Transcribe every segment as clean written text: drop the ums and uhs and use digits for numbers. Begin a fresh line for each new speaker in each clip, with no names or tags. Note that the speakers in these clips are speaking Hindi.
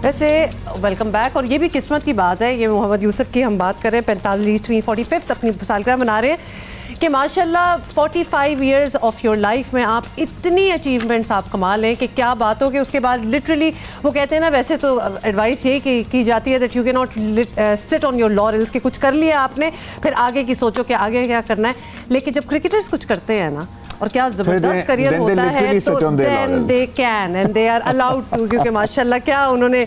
वैसे वेलकम बैक। और ये भी किस्मत की बात है, ये मोहम्मद यूसुफ की हम बात कर रहे हैं, 45वीं 45th अपनी सालगिरह मना रहे हैं कि माशाल्लाह 45 इयर्स ऑफ योर लाइफ में आप इतनी अचीवमेंट्स आप कमा लें कि क्या बात हो कि उसके बाद लिटरली वो कहते हैं ना, वैसे तो एडवाइस यही की जाती है that you can not sit on your laurels कि कुछ कर लिया आपने फिर आगे की सोचो कि आगे क्या करना है। लेकिन जब क्रिकेटर्स कुछ करते हैं ना और क्या ज़बरदस्त करियर होता है तो then they can and they are allowed to, क्योंकि माशाल्लाह क्या उन्होंने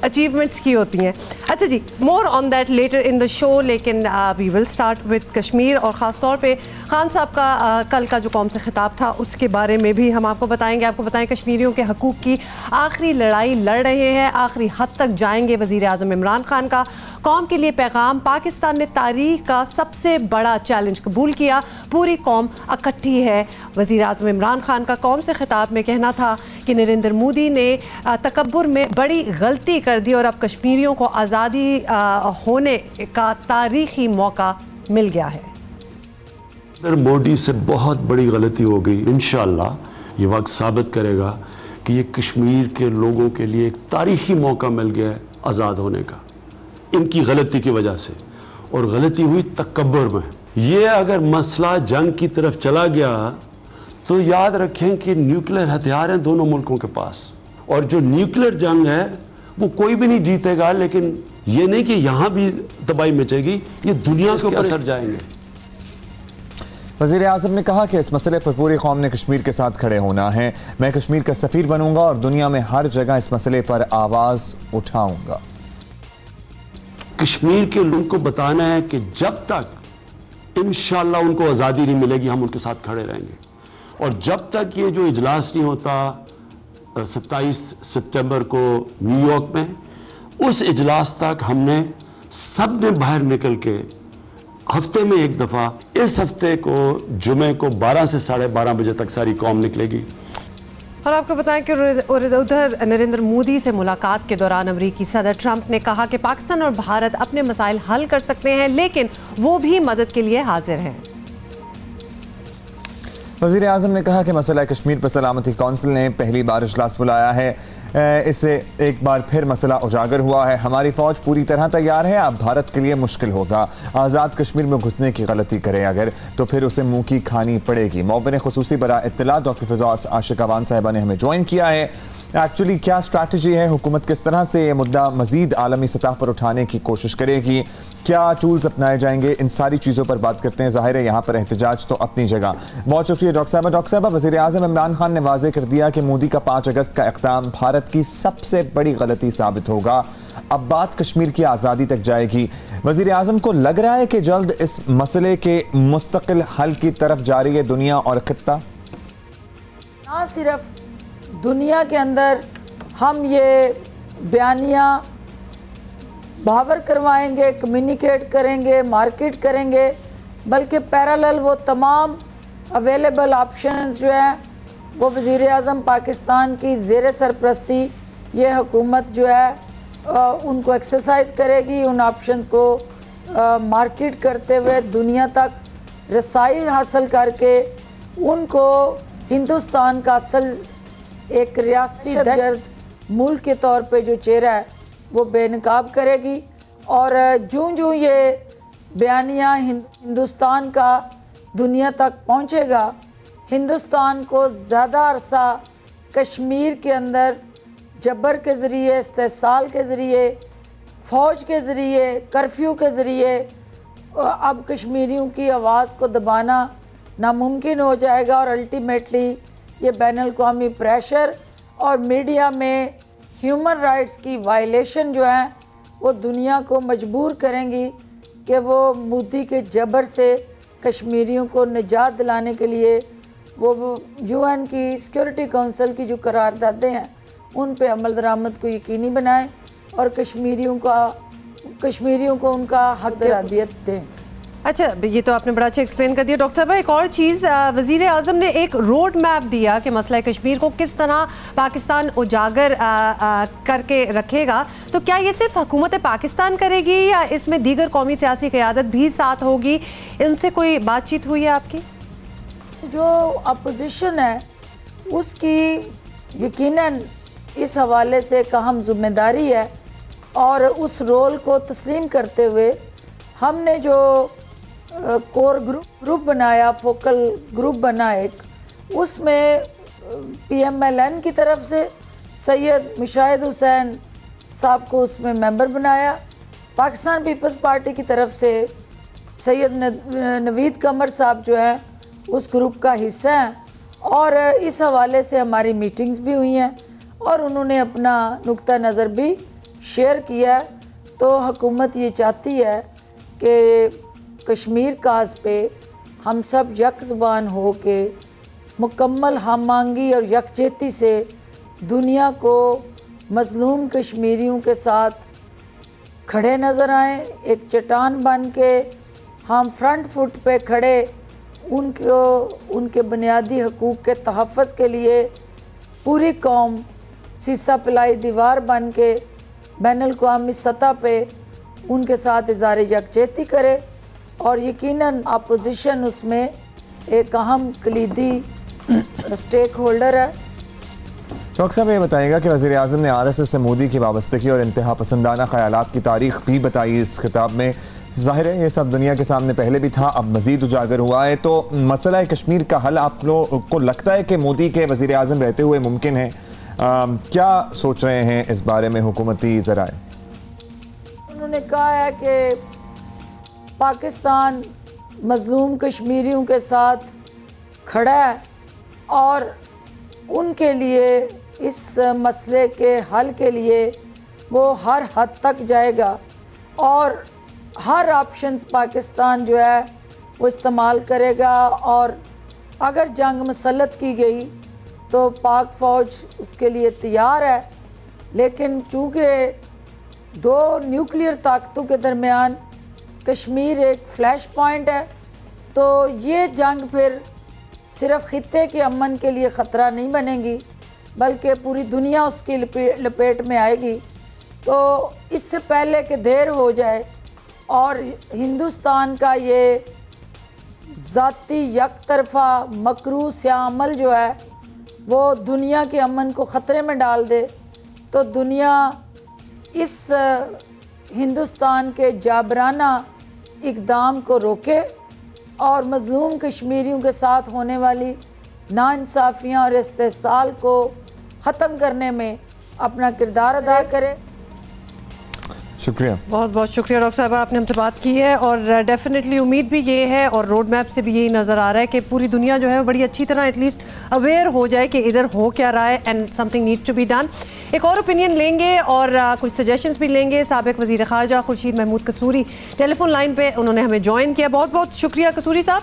अचीवमेंट्स की होती हैं। अच्छा जी, more on that later in the show, लेकिन we will start with Kashmir और ख़ास तौर पे खान साहब का कल का जो कौम से खिताब था उसके बारे में भी हम आपको बताएंगे। आपको बताएं कश्मीरियों के हकूक़ की आखिरी लड़ाई लड़ रहे हैं, आखिरी हद तक जाएंगे वज़ीर आज़म इमरान खान का कौम के लिए पैगाम। पाकिस्तान ने तारीख का सबसे बड़ा चैलेंज कबूल किया, पूरी कौम इकट्ठी है। वज़ीर आज़म इमरान खान का कौम से खिताब में कहना था कि नरेंद्र मोदी ने तकब्बुर में बड़ी गलती कर दी और अब कश्मीरियों को आज़ादी होने का तारीखी मौका मिल गया है।
मोदी से बहुत बड़ी गलती हो गई। इंशाअल्लाह ये वक्त साबित करेगा कि ये कश्मीर के लोगों के लिए एक तारीखी मौका मिल गया है आज़ाद होने का, इनकी गलती की वजह से। और गलती हुई तकब्बुर में। ये अगर मसला जंग की तरफ चला गया तो याद रखें कि न्यूक्लियर हथियार हैं दोनों मुल्कों के पास, और जो न्यूक्लियर जंग है वो कोई भी नहीं जीतेगा। लेकिन ये नहीं कि यहाँ भी तबाही मचेगी, ये दुनिया के ऊपर असर जाएंगे।
वज़ीर आज़म ने कहा कि इस मसले पर पूरी कौम ने कश्मीर के साथ खड़े होना है। मैं कश्मीर का सफ़ीर बनूंगा और दुनिया में हर जगह इस मसले पर आवाज़ उठाऊंगा।
कश्मीर के लोगों को बताना है कि जब तक इंशाअल्लाह उनको आज़ादी नहीं मिलेगी हम उनके साथ खड़े रहेंगे। और जब तक ये जो इजलास नहीं होता 27 सितंबर को न्यूयॉर्क में, उस इजलास तक हमने सब ने बाहर निकल के हफ्ते में एक दफ़ा, इस हफ्ते को जुमे को 12 से 12:30 बजे तक सारी कौम निकलेगी।
और आपको बताएं कि उधर नरेंद्र मोदी से मुलाकात के दौरान अमरीकी सदर ट्रंप ने कहा कि पाकिस्तान और भारत अपने मसाइल हल कर सकते हैं, लेकिन वो भी मदद के लिए हाजिर हैं।
वज़ीर आज़म ने कहा कि मसला कश्मीर पर सलामती कौंसिल ने पहली बार इजलास बुलाया है। इससे एक बार फिर मसला उजागर हुआ है। हमारी फ़ौज पूरी तरह तैयार है, अब भारत के लिए मुश्किल होगा। आज़ाद कश्मीर में घुसने की गलती करे अगर तो फिर उसे मुँह की खानी पड़ेगी। मौबन ख़ुसूसी बरा इत्तला डॉक्टर फिज़ौस आशिक अवान साहिबा ने हमें ज्वाइन किया है। एक्चुअली क्या स्ट्रैटेजी है, हुकूमत किस तरह से ये मुद्दा मज़ीद आलमी सतह पर उठाने की कोशिश करेगी, क्या टूल्स अपनाए जाएंगे, इन सारी चीज़ों पर बात करते हैं। ज़ाहिर है यहाँ पर एहतजाज तो अपनी जगह। बहुत शुक्रिया डॉक्टर साहबा। डॉक्टर साहबा, वज़ीर आज़म इमरान खान ने वाज़ेह कर दिया कि मोदी का 5 अगस्त का इक़दाम भारत की सबसे बड़ी गलती साबित होगा। अब बात कश्मीर की आज़ादी तक जाएगी। वज़ीर आज़म को लग रहा है कि जल्द इस मसले के मुस्तकिल हल की तरफ जा रही है दुनिया और ख़ित्ता।
ना सिर्फ दुनिया के अंदर हम ये बयानियाँ बावर करवाएंगे, कम्युनिकेट करेंगे, मार्केट करेंगे, बल्कि पैरेलल वो तमाम अवेलेबल ऑप्शंस जो हैं वो वज़ीर आज़म पाकिस्तान की ज़ेर सरपरस्ती ये हुकूमत जो है उनको एक्सरसाइज करेगी। उन ऑप्शंस को मार्केट करते हुए दुनिया तक रसाई हासिल करके उनको हिंदुस्तान का असल एक रियासती दहशतगर्द मुल्क के तौर पे जो चेहरा है वो बेनकाब करेगी। और जूँ ये बयानियाँ हिंदुस्तान का दुनिया तक पहुँचेगा, हिंदुस्तान को ज़्यादा अरसा कश्मीर के अंदर जबर के ज़रिए, इस्तेसाल के ज़रिए, फ़ौज के ज़रिए, कर्फ्यू के ज़रिए अब कश्मीरियों की आवाज़ को दबाना नामुमकिन हो जाएगा। और अल्टीमेटली ये बैनुल-अक़वामी प्रेशर और मीडिया में ह्यूमन राइट्स की वायलेशन जो है वो दुनिया को मजबूर करेंगी कि वो मोदी के जबर से कश्मीरियों को निजात दिलाने के लिए वो UN की सिक्योरिटी काउंसिल की जो करारदादें हैं उन पे अमल दरामद को यकीनी बनाएं और कश्मीरियों को उनका हक दिलादियत दें।
अच्छा, ये तो आपने बड़ा अच्छा एक्सप्लेन कर दिया। डॉक्टर साहब, एक और चीज़, वज़ीर आज़म ने एक रोड मैप दिया कि मसला कश्मीर को किस तरह पाकिस्तान उजागर करके रखेगा। तो क्या ये सिर्फ हुकूमत पाकिस्तान करेगी या इसमें दीगर कौमी सियासी क़यादत भी साथ होगी? इनसे कोई बातचीत हुई है आपकी?
जो अपोजिशन है उसकी यकीनन इस हवाले से एक अहम जिम्मेदारी है और उस रोल को तस्लीम करते हुए हमने जो कोर ग्रुप बनाया, फोकल ग्रुप बना एक, उसमें PMLN की तरफ से सैयद मुशाहिद हुसैन साहब को उसमें मेंबर बनाया, पाकिस्तान पीपल्स पार्टी की तरफ से सैयद नवीद कमर साहब जो हैं उस ग्रुप का हिस्सा हैं और इस हवाले से हमारी मीटिंग्स भी हुई हैं और उन्होंने अपना नुक्ता नज़र भी शेयर किया। तो हुकूमत ये चाहती है कि कश्मीर काज पे हम सब यक ज़ुबान हो के मुकम्मल हम मांगी और यकजहती से दुनिया को मज़लूम कश्मीरियों के साथ खड़े नज़र आएँ। एक चट्टान बन के हम फ्रंट फुट पे खड़े उनके बुनियादी हकूक़ के तहफ़्फ़ुज़ के लिए पूरी कौम सीसा पिलाई दीवार बन के बैनुल अक़वामी सतह पे उनके साथ इज़हार यकजहती करे और यकीनन अपोजिशन उसमें एक अहम कलीदी स्टेक होल्डर है।
डॉक्टर साहब ये बताइएगा कि वज़ीर आज़म ने RSS से मोदी की वाबस्तगी और इंतहा पसंदाना ख़यालात की तारीख़ भी बताई इस खिताब में। ज़ाहिर है ये सब दुनिया के सामने पहले भी था, अब मज़ीद उजागर हुआ है। तो मसला कश्मीर का हल आप लोग को लगता है कि मोदी के वज़ीर आज़म रहते हुए मुमकिन है? क्या सोच रहे हैं इस बारे में हुकूमती ज़राए?
उन्होंने कहा है कि पाकिस्तान मज़लूम कश्मीरियों के साथ खड़ा है और उनके लिए इस मसले के हल के लिए वो हर हद तक जाएगा और हर ऑप्शंस पाकिस्तान जो है वो इस्तेमाल करेगा और अगर जंग मसलत की गई तो पाक फ़ौज उसके लिए तैयार है। लेकिन चूँकि दो न्यूक्लियर ताकतों के दरमियान कश्मीर एक फ्लैश पॉइंट है तो ये जंग फिर सिर्फ खित्ते के अमन के लिए ख़तरा नहीं बनेगी बल्कि पूरी दुनिया उसकी लपेट में आएगी। तो इससे पहले कि देर हो जाए और हिंदुस्तान का ये ज़ाती यक तरफ़ा मकरू स्यामल जो है वो दुनिया के अमन को ख़तरे में डाल दे तो दुनिया इस हिंदुस्तान के जाबराना इक़दाम को रोके और मज़लूम कश्मीरियों के साथ होने वाली नाइंसाफ़ियाँ और इस्तेसाल को ख़त्म करने में अपना किरदार अदा करे।
शुक्रिया,
बहुत बहुत शुक्रिया डॉक्टर साहब, आपने हमसे बात की है और डेफिनेटली उम्मीद भी ये है और रोड मैप से भी यही नज़र आ रहा है कि पूरी दुनिया जो है बड़ी अच्छी तरह एटलीस्ट अवेयर हो जाए कि इधर हो क्या रहा है and something need to be done. एक और ओपिनियन लेंगे और कुछ सजेशंस भी लेंगे। साबिक वज़ीर ख़ारजा खुर्शीद महमूद कसूरी टेलीफोन लाइन पे उन्होंने हमें ज्वाइन किया, बहुत बहुत शुक्रिया कसूरी साहब।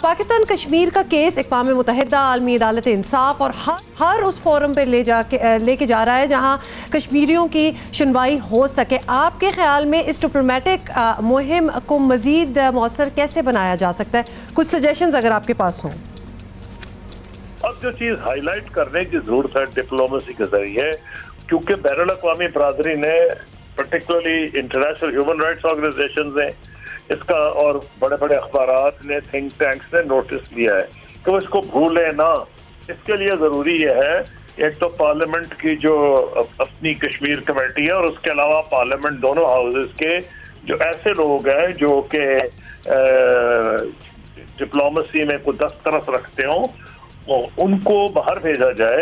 पाकिस्तान कश्मीर का केस अक़वाम मुत्तहिदा, आलमी अदालत इंसाफ और हर उस फोरम पर लेके जा रहा है जहाँ कश्मीरियों की सुनवाई हो सके। आपके ख्याल में इस डिप्लोमेटिक मुहिम को मज़ीद मौसर कैसे बनाया जा सकता है? कुछ सजेशंस अगर आपके पास हों।
अब जो चीज़ हाईलाइट करने की ज़रूरत है डिप्लोमेसी के जरिए, क्योंकि बैनुल अक़वामी बरादरी ने particularly international human rights organisation ने इसका और बड़े बड़े अखबारात ने, थिंक टैंक्स ने नोटिस लिया है तो इसको भूले ना। इसके लिए ज़रूरी यह है एक तो पार्लियामेंट की जो अपनी कश्मीर कमेटी है और उसके अलावा पार्लियामेंट दोनों हाउसेस के जो ऐसे लोग हैं जो कि डिप्लोमेसी में कोई दस्तरस रखते हों उनको बाहर भेजा जाए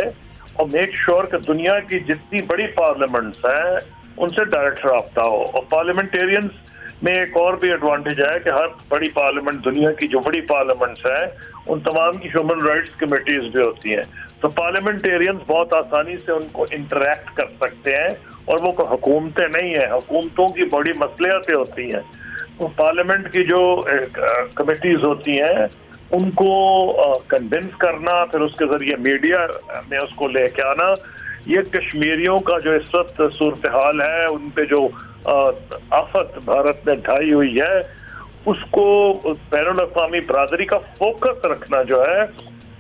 और मेक श्योर कि दुनिया की जितनी बड़ी पार्लियामेंट्स हैं उनसे डायरेक्ट रब्ता हो। और पार्लियामेंटेरियंस में एक और भी एडवांटेज है कि हर बड़ी पार्लियामेंट, दुनिया की जो बड़ी पार्लियामेंट्स हैं उन तमाम की ह्यूमन राइट्स कमेटीज भी होती हैं तो पार्लियामेंटेरियंस बहुत आसानी से उनको इंटरेक्ट कर सकते हैं और वो हुकूमतें नहीं हैं, हुकूमतों की बड़ी मसलियतें होती हैं। तो पार्लियामेंट की जो कमेटीज होती हैं उनको कन्विंस करना, फिर उसके जरिए मीडिया में उसको लेके आना, ये कश्मीरियों का जो इस वक्त सूरत हाल है, उन पे जो आफत भारत में ढाई हुई है, उसको बैनुल अक़वामी बरादरी का फोकस रखना जो है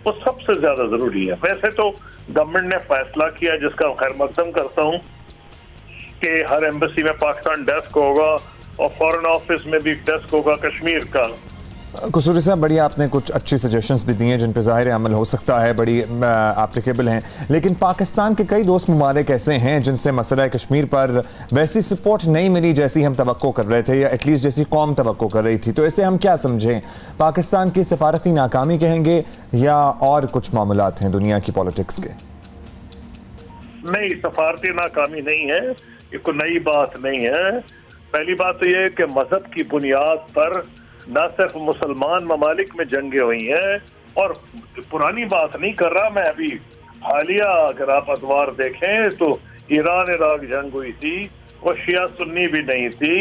वो सबसे ज्यादा जरूरी है। वैसे तो गवर्नमेंट ने फैसला किया जिसका खैर मकदम करता हूँ कि हर एम्बेसी में पाकिस्तान डेस्क होगा और फॉरेन ऑफिस में भी डेस्क होगा कश्मीर का।
कसूरी साहब, बड़ी आपने कुछ अच्छी सजेशंस भी दी हैं जिन पर ज़ाहिर अमल हो सकता है, बड़ी एप्लीकेबल हैं, लेकिन पाकिस्तान के कई दोस्त ममालिक ऐसे हैं जिनसे मसला कश्मीर पर वैसी सपोर्ट नहीं मिली जैसी हम तवक्को कर रहे थे, या एटलीस्ट जैसी कौम तवक्को कर रही थी। तो ऐसे हम क्या समझें, पाकिस्तान की सफारती नाकामी कहेंगे या और कुछ मामलात हैं दुनिया की पॉलिटिक्स के?
नहीं, सफारती नाकामी नहीं है, ये कोई नई बात नहीं है। पहली बात तो ये है कि मजहब की बुनियाद पर न सिर्फ मुसलमान ममालिक में जंगें हुई हैं, और पुरानी बात नहीं कर रहा मैं, अभी हालिया अगर आप अखबार देखें तो ईरान इराक जंग हुई थी, वो शिया सुन्नी भी नहीं थी,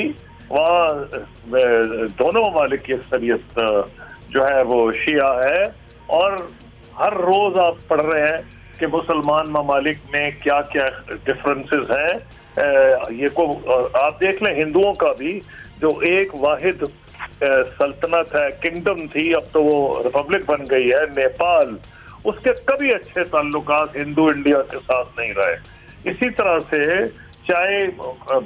वहाँ दोनों ममालिक की अक्सरियत जो है वो शिया है। और हर रोज आप पढ़ रहे हैं कि मुसलमान ममालिक में क्या क्या डिफरेंसेस हैं। ये को आप देख लें, हिंदुओं का भी जो एक वाहिद सल्तनत है, किंगडम थी, अब तो वो रिपब्लिक बन गई है, नेपाल, उसके कभी अच्छे ताल्लुकात हिंदू इंडिया के साथ नहीं रहे। इसी तरह से चाहे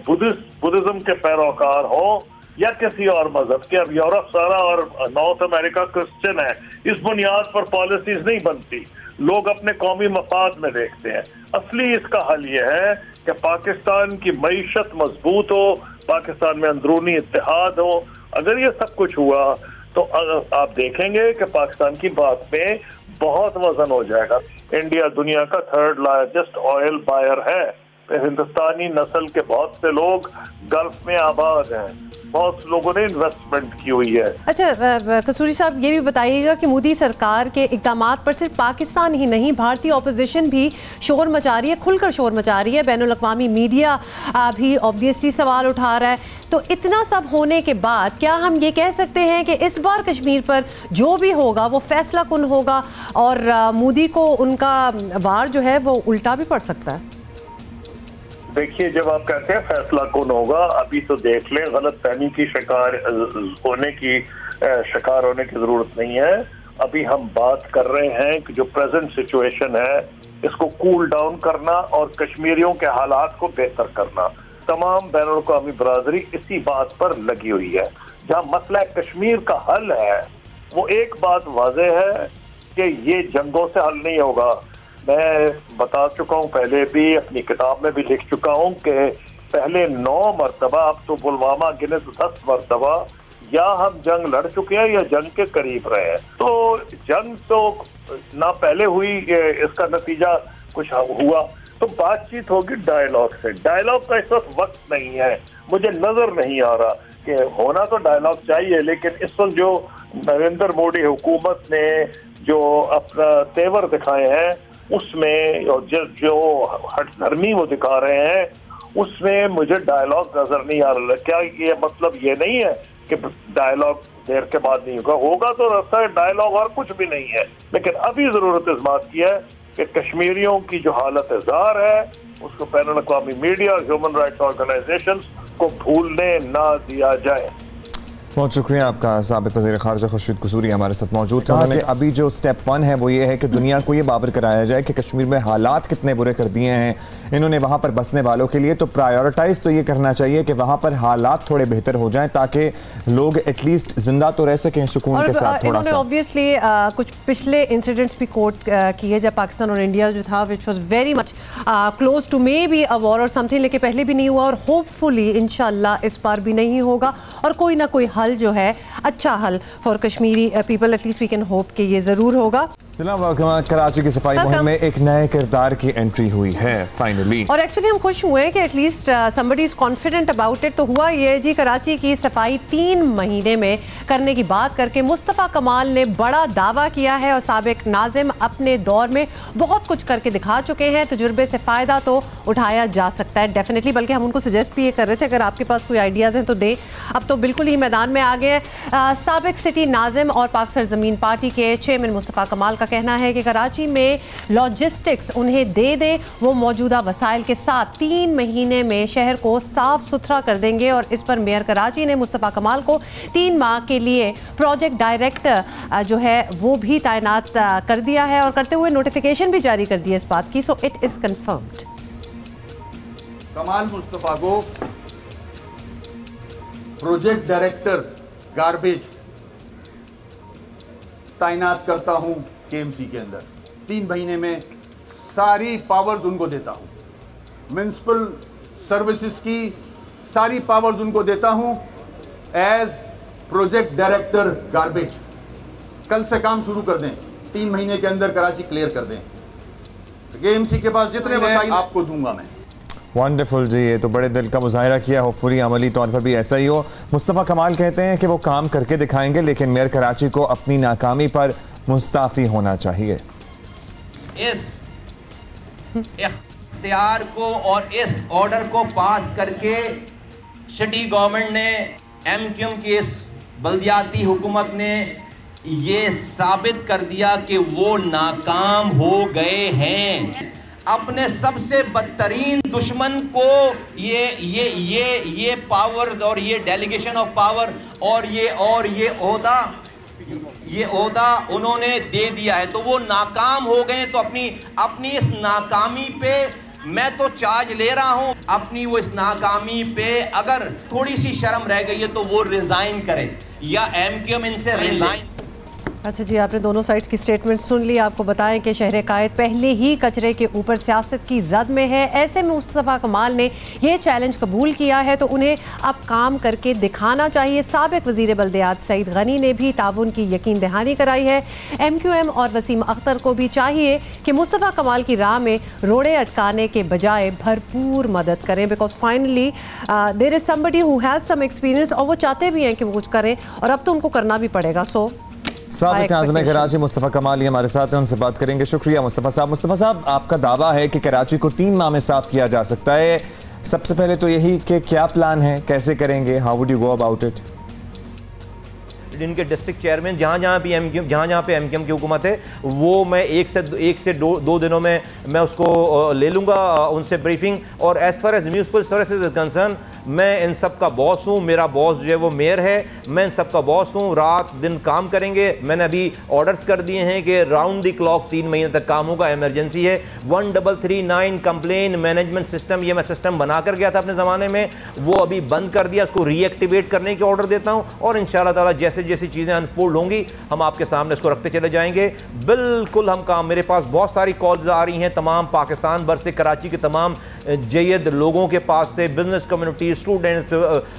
बुद्धिज्म के पैरोकार हो या किसी और मजहब के, अब यूरोप सारा और नॉर्थ अमेरिका क्रिश्चियन है, इस बुनियाद पर पॉलिसीज नहीं बनती, लोग अपने कौमी मफाद में देखते हैं। असली इसका हल ये है कि पाकिस्तान की मईशत मजबूत हो, पाकिस्तान में अंदरूनी इत्तेहाद हो। अगर ये सब कुछ हुआ तो आप देखेंगे कि पाकिस्तान की बात में बहुत वजन हो जाएगा। इंडिया दुनिया का 3rd लार्जेस्ट ऑयल बायर है, हिंदुस्तानी नस्ल के बहुत से लोग गल्फ में आबाद हैं, बहुत लोगों ने इन्वेस्टमेंट की हुई है।
अच्छा कसूरी साहब, ये भी बताइएगा कि मोदी सरकार के इक़दामात पर सिर्फ पाकिस्तान ही नहीं, भारतीय ऑपोजिशन भी शोर मचा रही है, खुलकर शोर मचा रही है, बैनुल अक़वामी मीडिया भी ऑब्वियसली सवाल उठा रहा है। तो इतना सब होने के बाद क्या हम ये कह सकते हैं कि इस बार कश्मीर पर जो भी होगा वो फैसला कुन होगा और मोदी को उनका वार जो है वो उल्टा भी पड़ सकता है?
देखिए, जब आप कहते हैं फैसला कौन होगा, अभी तो देख लें, गलत फहमी की शिकार होने की जरूरत नहीं है। अभी हम बात कर रहे हैं कि जो प्रेजेंट सिचुएशन है इसको कूल डाउन करना और कश्मीरियों के हालात को बेहतर करना। तमाम बैनुल अक़वामी बरादरी इसी बात पर लगी हुई है। जहाँ मसला कश्मीर का हल है, वो एक बात वाज़ेह है कि ये जंगों से हल नहीं होगा। मैं बता चुका हूँ, पहले भी अपनी किताब में भी लिख चुका हूँ कि पहले 9 मरतबा, अब तो पुलवामा गिने तो 10 मरतबा, या हम जंग लड़ चुके हैं या जंग के करीब रहे हैं। तो जंग तो ना पहले हुई, इसका नतीजा कुछ हुआ, तो बातचीत होगी डायलॉग से। डायलॉग का इस वक्त नहीं है, मुझे नजर नहीं आ रहा कि होना तो डायलॉग चाहिए, लेकिन इस वक्त जो नरेंद्र मोदी हुकूमत ने जो अपना तेवर दिखाए हैं उसमें, और जो हठधर्मी वो दिखा रहे हैं उसमें मुझे डायलॉग नजर नहीं आ रहा। क्या ये मतलब ये नहीं है कि डायलॉग देर के बाद नहीं होगा? होगा तो रास्ता है डायलॉग, और कुछ भी नहीं है। लेकिन अभी जरूरत इस बात की है कि कश्मीरियों की जो हालत ज़ार है उसको बैनुल अक़वामी मीडिया और ह्यूमन राइट्स ऑर्गेनाइजेशंस को भूलने ना दिया जाए।
बहुत शुक्रिया आपका। साबिक़ वज़ीर ख़ारिजा खुर्शीद कसूरी हमारे साथ मौजूद थे। उन्होंने अभी जो स्टेप 1 है वो ये है कि दुनिया को ये बावर कराया जाए कि कश्मीर में हालात कितने बुरे कर दिए हैं इन्होंने वहाँ पर बसने वालों के लिए। तो प्रायोरिटाइज तो ये करना चाहिए कि वहाँ पर हालात थोड़े बेहतर हो जाएं ताकि लोग एटलीस्ट जिंदा तो रह सकें सुकून के साथ। थोड़ा सा
ऑब्वियसली कुछ पिछले इंसिडेंट्स भी कोट किए जब पाकिस्तान और इंडिया जो था which was very much close to maybe a war और समथिंग, लेकिन पहले भी नहीं हुआ और होपफुली इंशाल्लाह इस बार भी नहीं होगा और कोई ना कोई हल जो है अच्छा हल for Kashmiri people, at least we can hope कि ये जरूर होगा।
कराची की सफाई मुहिम में एक नए किरदार की एंट्री हुई है फाइनली,
और एक्चुअली हम खुश हुए कि at least somebody is confident about it. तो हुआ ये जी, कराची की सफाई 3 महीने में करने की बात करके मुस्तफ़ा कमाल ने बड़ा दावा किया है और साबिक नाजिम अपने दौर में बहुत कुछ करके दिखा चुके हैं। तजुर्बे से फ़ायदा तो उठाया जा सकता है डेफिनेटली, बल्कि हम उनको सजेस्ट भी ये कर रहे थे अगर आपके पास कोई आइडियाज़ हैं तो दे। अब तो बिल्कुल ही मैदान में आ गए। साबिक सिटी नाजिम और पाक सरजमीन पार्टी के चेयरमैन मुस्तफ़ा कमाल का कहना है कि कराची में लॉजिस्टिक्स उन्हें दे दे, वो मौजूदा वसाइल के साथ 3 महीने में शहर को साफ सुथरा कर देंगे। और इस पर मेयर कराची ने मुस्तफ़ा कमाल को 3 माह के लिए प्रोजेक्ट डायरेक्टर जो है वो भी तैनात कर दिया है और करते हुए नोटिफिकेशन भी जारी कर दी है इस बात की। So it is confirmed.
कमाल मुस्तफ़ा को प्रोजेक्ट डायरेक्टर गार्बेज तैनात करता हूं केएमसी के अंदर। 3 महीने में सारी पावर्स उनको देता हूं, म्युनिसिपल सर्विसेज की सारी पावर्स उनको देता हूं एज प्रोजेक्ट डायरेक्टर गार्बेज। कल से काम शुरू कर दें, 3 महीने के अंदर कराची क्लियर कर दें। केएमसी के पास जितने मसाइल आपको दूंगा मैं।
वंडरफुल जी, ये तो बड़े दिल का मुजाहिरा किया। होपफुली अमली तौर पर भी ऐसा ही हो। मुस्तफ़ा कमाल कहते हैं कि वो काम करके दिखाएंगे, लेकिन मेयर कराची को अपनी नाकामी पर मुस्ताफ़ी होना चाहिए।
इस इख्तियार को और इस ऑर्डर को पास करके सिटी गवर्नमेंट ने, एमक्यूएम की इस बल्दियाती हुकूमत ने ये साबित कर दिया कि वो नाकाम हो गए हैं। अपने सबसे बदतरीन दुश्मन को ये पावर्स और ये डेलीगेशन ऑफ पावर और ये ओहदा उन्होंने दे दिया है, तो वो नाकाम हो गए। तो अपनी इस नाकामी पे मैं तो चार्ज ले रहा हूं। अपनी वो इस नाकामी पे अगर थोड़ी सी शर्म रह गई है तो वो रिजाइन करे या एमक्यूएम इनसे रिजाइन।
अच्छा जी, आपने दोनों साइड्स की स्टेटमेंट सुन ली। आपको बताएं कि शहर कायद पहले ही कचरे के ऊपर सियासत की जद में है। ऐसे में मुस्तफ़ा कमाल ने यह चैलेंज कबूल किया है तो उन्हें अब काम करके दिखाना चाहिए। साबिक वज़ीर बल्दियात सईद गनी ने भी ताउन की यकीन दहानी कराई है। एमक्यूएम और वसीम अख्तर को भी चाहिए कि मुस्तफ़ा कमाल की राह में रोड़े अटकाने के बजाय भरपूर मदद करें, because finally there is somebody who has some experience और वो चाहते भी हैं कि वो कुछ करें और अब तो उनको करना भी पड़ेगा। सो
साबिक नाज़िम कराची मुस्तफ़ा कमाल हमारे साथ हैं, उनसे बात करेंगे। शुक्रिया मुस्तफ़ा साहब। मुस्तफ़ा साहब, आपका दावा है कि कराची को 3 माह में साफ किया जा सकता है। सबसे पहले तो यही कि क्या प्लान है, कैसे करेंगे, how would you go about it?
इनके डिस्ट्रिक्ट चेयरमैन जहाँ पे एमक्यूएम की हुकूमत है, वो मैं एक से दो दिनों में मैं उसको ले लूँगा उनसे ब्रीफिंग। और as far as municipal services is concern, मैं इन सब का बॉस हूँ। मेरा बॉस जो है वो मेयर है, मैं इन सब का बॉस हूँ। रात दिन काम करेंगे। मैंने अभी ऑर्डर्स कर दिए हैं कि राउंड द क्लॉक 3 महीने तक काम होगा। इमरजेंसी है। 1339 कंप्लेन मैनेजमेंट सिस्टम, ये मैं सिस्टम बना कर गया था अपने ज़माने में, वो अभी बंद कर दिया। उसको रीएक्टिवेट करने के ऑर्डर देता हूँ और इंशाल्लाह ताला जैसे जैसी चीज़ें अनफोल्ड होंगी हम आपके सामने इसको रखते चले जाएंगे। बिल्कुल हम काम, मेरे पास बहुत सारी कॉल्स आ रही हैं तमाम पाकिस्तान भर से, कराची के तमाम जयद लोगों के पास से, बिजनेस कम्युनिटी, स्टूडेंट्स,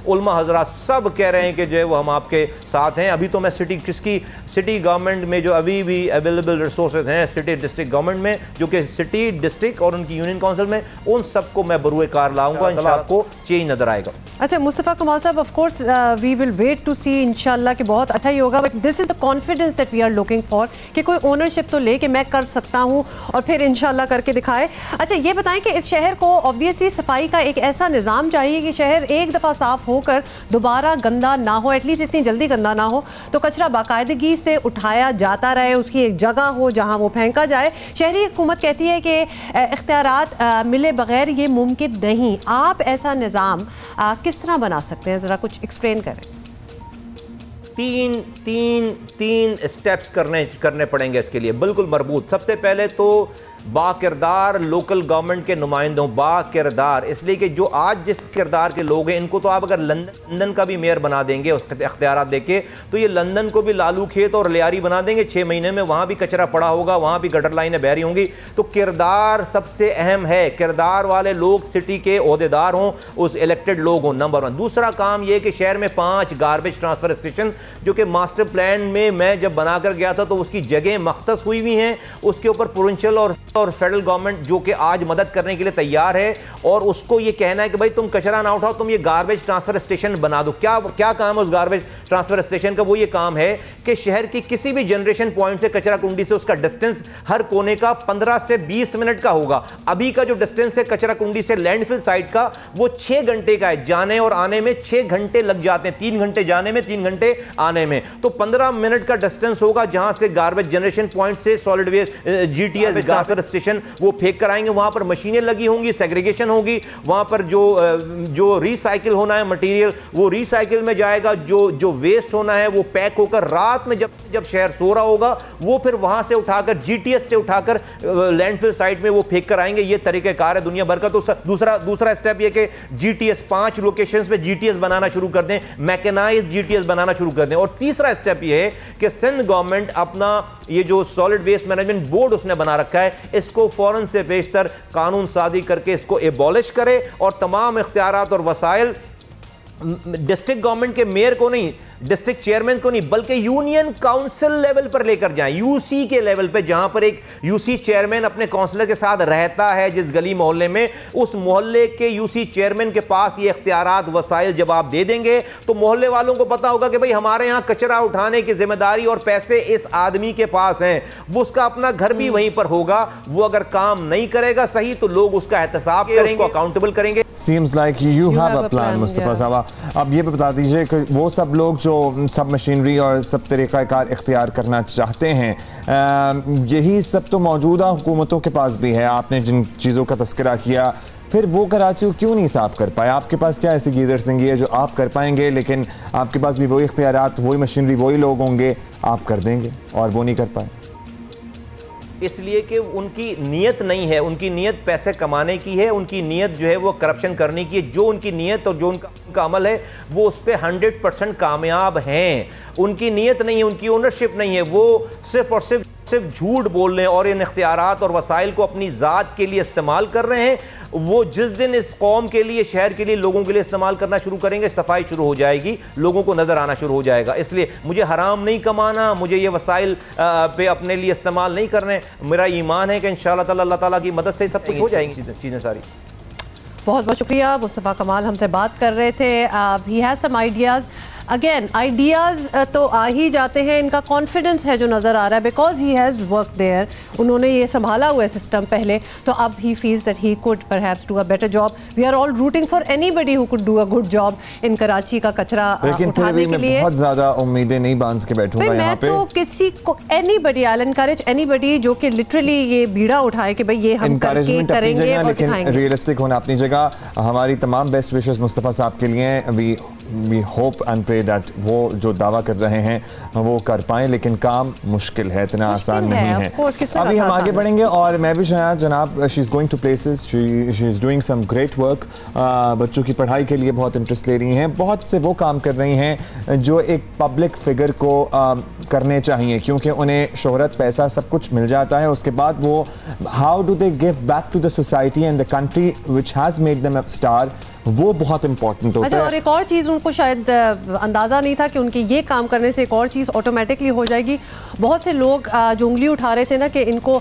उलमा हजरात, सब कह रहे हैं कि जो है वो हम आपके साथ हैं। अभी तो मैं सिटी गवर्नमेंट में जो अभी भी अवेलेबल रिसोर्सेज हैं सिटी डिस्ट्रिक्ट गवर्नमेंट में, जो कि सिटी डिस्ट्रिक्ट और उनकी यूनियन काउंसिल में, उन सबको मैं बरूए कार लाऊंगा। इंशाल्लाह आपको चेंज नजर आएगा।
अच्छा Mustafa Kamal sahab, of course we will wait to see इंशाल्लाह कि बहुत अच्छा ही होगा, but this is the confidence that we are looking for कि कोई ओनरशिप तो ले कि मैं कर सकता हूँ और फिर इंशाल्लाह करके दिखाए। अच्छा ये बताएं कि इस शहर को ऑब्वियसली सफाई का एक ऐसा निज़ाम चाहिए कि शहर एक दफ़ा साफ होकर दोबारा गंदा ना हो, एटलीस्ट इतनी जल्दी गंदा ना हो, तो कचरा बाकायदगी से उठाया जाता रहे, उसकी एक जगह हो जहाँ वो फेंका जाए। शहरी हुकूमत कहती है कि इख्तियारात मिले बगैर ये मुमकिन नहीं। आप ऐसा निज़ाम किस तरह बना सकते हैं, ज़रा कुछ एक्सप्लेन करें।
तीन स्टेप्स करने पड़ेंगे इसके लिए, बिल्कुल मरबूत। सबसे पहले तो बाकिरदार लोकल गवर्नमेंट के नुमाइंदों, बाकिरदार इसलिए कि जो आज जिस किरदार के लोग हैं इनको तो आप अगर लंदन का भी मेयर बना देंगे इख्तियारात देके, तो ये लंदन को भी लालू खेत और लियारी बना देंगे 6 महीने में। वहाँ भी कचरा पड़ा होगा, वहाँ भी गटर लाइनें बह रही होंगी। तो किरदार सबसे अहम है, किरदार वाले लोग सिटी के ओहदेदार हों, उस इलेक्टेड लोग हों, नंबर 1। दूसरा काम ये कि शहर में 5 गार्बेज ट्रांसफ़र स्टेशन, जो कि मास्टर प्लान में मैं जब बनाकर गया था तो उसकी जगह मख्तस हुई हुई हैं, उसके ऊपर प्रोविंशियल और फेडरल गवर्नमेंट जो कि आज मदद करने के लिए तैयार है, और उसको ये कहना है कि भाई तुम कचरा ना उठाओ, तुम ये गार्बेज ट्रांसफर स्टेशन बना दो। क्या काम है उस गार्बेज ट्रांसफर स्टेशन का? वो ये काम है कि शहर की किसी भी जनरेशन पॉइंट से कचरा कुंडी से उसका डिस्टेंस हर कोने का 15 से 20 मिनट का होगा। अभी का जो डिस्टेंस है कचरा कुंडी से लैंडफिल साइट का, वो 6 घंटे का है। जाने और आने में 6 घंटे लग जाते हैं, 3 घंटे जाने में, 3 घंटे आने में। तो 15 मिनट का डिस्टेंस होगा जहां से गार्बेज जनरेशन पॉइंट से solid waste GTS transfer station वो फेंक कर आएंगे, वहां पर मशीनें लगी होंगी, सेग्रीगेशन होगी, वहां पर जो रिसाइकिल होना है मटेरियल वो रिसाइकिल में जाएगा, जो वेस्ट होना है वो पैक होकर रात में जब शहर सो रहा होगा वो फिर वहां से उठाकर जीटीएस से उठाकर लैंडफिल साइट में वो फेंक कर आएंगे। ये तरीक़ेकार है दुनिया भर का। तो दूसरा स्टेप ये कि जीटीएस 5 लोकेशंस पे जीटीएस बनाना शुरू कर दें, मैकेनाइज्ड जीटीएस बनाना शुरू कर दें। और तीसरा स्टेप ये है कि सिंध गवर्नमेंट अपना ये जो सॉलिड वेस्ट मैनेजमेंट बोर्ड उसने बना रखा है, इसको फौरन से बेशतर कानून साजी करके इसको एबॉलिश करे और तमाम इख्तियारात और वसाइल डिस्ट्रिक्ट गवर्नमेंट के मेयर को नहीं, डिस्ट्रिक्ट चेयरमैन को नहीं, बल्कि यूनियन काउंसिल लेवल पर लेकर जाएं, यूसी के लेवल पे, जहां पर एक यूसी चेयरमैन अपने काउंसलर के साथ रहता है जिस गली मोहल्ले में, उस मोहल्ले के यूसी चेयरमैन के पास ये इख्तियारात वसाइल जब आप दे देंगे तो मोहल्ले वालों को पता होगा कि भाई हमारे यहाँ कचरा उठाने की जिम्मेदारी और पैसे इस आदमी के पास हैं, वो उसका अपना घर भी वहीं पर होगा, वो अगर काम नहीं करेगा सही तो लोग उसका एहतसाब करेंगे, अकाउंटेबल करेंगे।
Seems like you have a plan, Mustafa साहब। अब ये बता दीजिए कि वो सब लोग जो सब मशीनरी और सब तरीक़ाकार इख्तियार करना चाहते हैं, यही सब तो मौजूदा हुकूमतों के पास भी है। आपने जिन चीज़ों का तस्करा किया, फिर वो कराची को क्यों नहीं साफ़ कर पाए? आपके पास क्या ऐसी गीदड़ सिंगी है जो आप कर पाएंगे, लेकिन आपके पास भी वही इख्तियारात, वही मशीनरी, वही लोग होंगे, आप कर देंगे और वो नहीं कर पाए?
इसलिए कि उनकी नीयत नहीं है, उनकी नीयत पैसे कमाने की है, उनकी नीयत जो है वो करप्शन करने की है। जो उनकी नीयत और जो उनका अमल है वो उस पर 100% कामयाब हैं। उनकी नीयत नहीं है, उनकी ओनरशिप नहीं है, वो सिर्फ और सिर्फ झूठ बोल रहे हैं और इन इख्तियारात और वसाइल को अपनी ज़ात के लिए इस्तेमाल कर रहे हैं। वो जिस दिन इस कौम के लिए, शहर के लिए, लोगों के लिए इस्तेमाल करना शुरू करेंगे, सफाई शुरू हो जाएगी, लोगों को नज़र आना शुरू हो जाएगा। इसलिए मुझे हराम नहीं कमाना, मुझे ये वसाइल पे अपने लिए इस्तेमाल नहीं करने। मेरा ईमान है कि इंशाअल्लाह ताला अल्लाह ताला की मदद से सब कुछ हो जाएंगी चीज़ें सारी।
बहुत बहुत शुक्रिया। मुस्तफ़ा कमाल हमसे बात कर रहे थे। He has some ideas. Again ideas तो आ ही जाते हैं, इनका कॉन्फिडेंस है जो नज़र आ रहा है, because he has work there, उन्होंने ये संभाला हुआ है सिस्टम पहले, तो अब he feels that he could perhaps do a better job. We are all rooting for anybody who could do a good job in Karachi का कचरा उठाने के लिए।
बहुत ज़्यादा उम्मीदें नहीं बांध के बैठूंगा यहाँ पे।
मैं तो किसी को, anybody, I will encourage anybody जो कि लिटरली ये बीड़ा उठाए कि भाई ये हम करके करेंगे और
लेकिन रियलिस्टिक होना अपनी जगह। हमारी तमाम बेस्ट विशेस मुस्तफ़ा साहब के लिए। We hope and pray that वो जो दावा कर रहे हैं वो कर पाएं, लेकिन काम मुश्किल है, इतना आसान नहीं है। अभी हम आगे बढ़ेंगे और मैं भी शायद जनाब, she is going to places, she is doing some great work. बच्चों की पढ़ाई के लिए बहुत इंटरेस्ट ले रही हैं, बहुत से वो काम कर रही हैं जो एक पब्लिक फिगर को करने चाहिए, क्योंकि उन्हें शोहरत, पैसा सब कुछ मिल जाता है, उसके बाद वो how do they give back to the society and the country which has made them a star, वो बहुत इंपॉर्टेंट होता है।
और एक और चीज़ उनको शायद अंदाज़ा नहीं था कि उनके ये काम करने से एक और चीज़ ऑटोमेटिकली हो जाएगी। बहुत से लोग जो उंगली उठा रहे थे ना कि इनको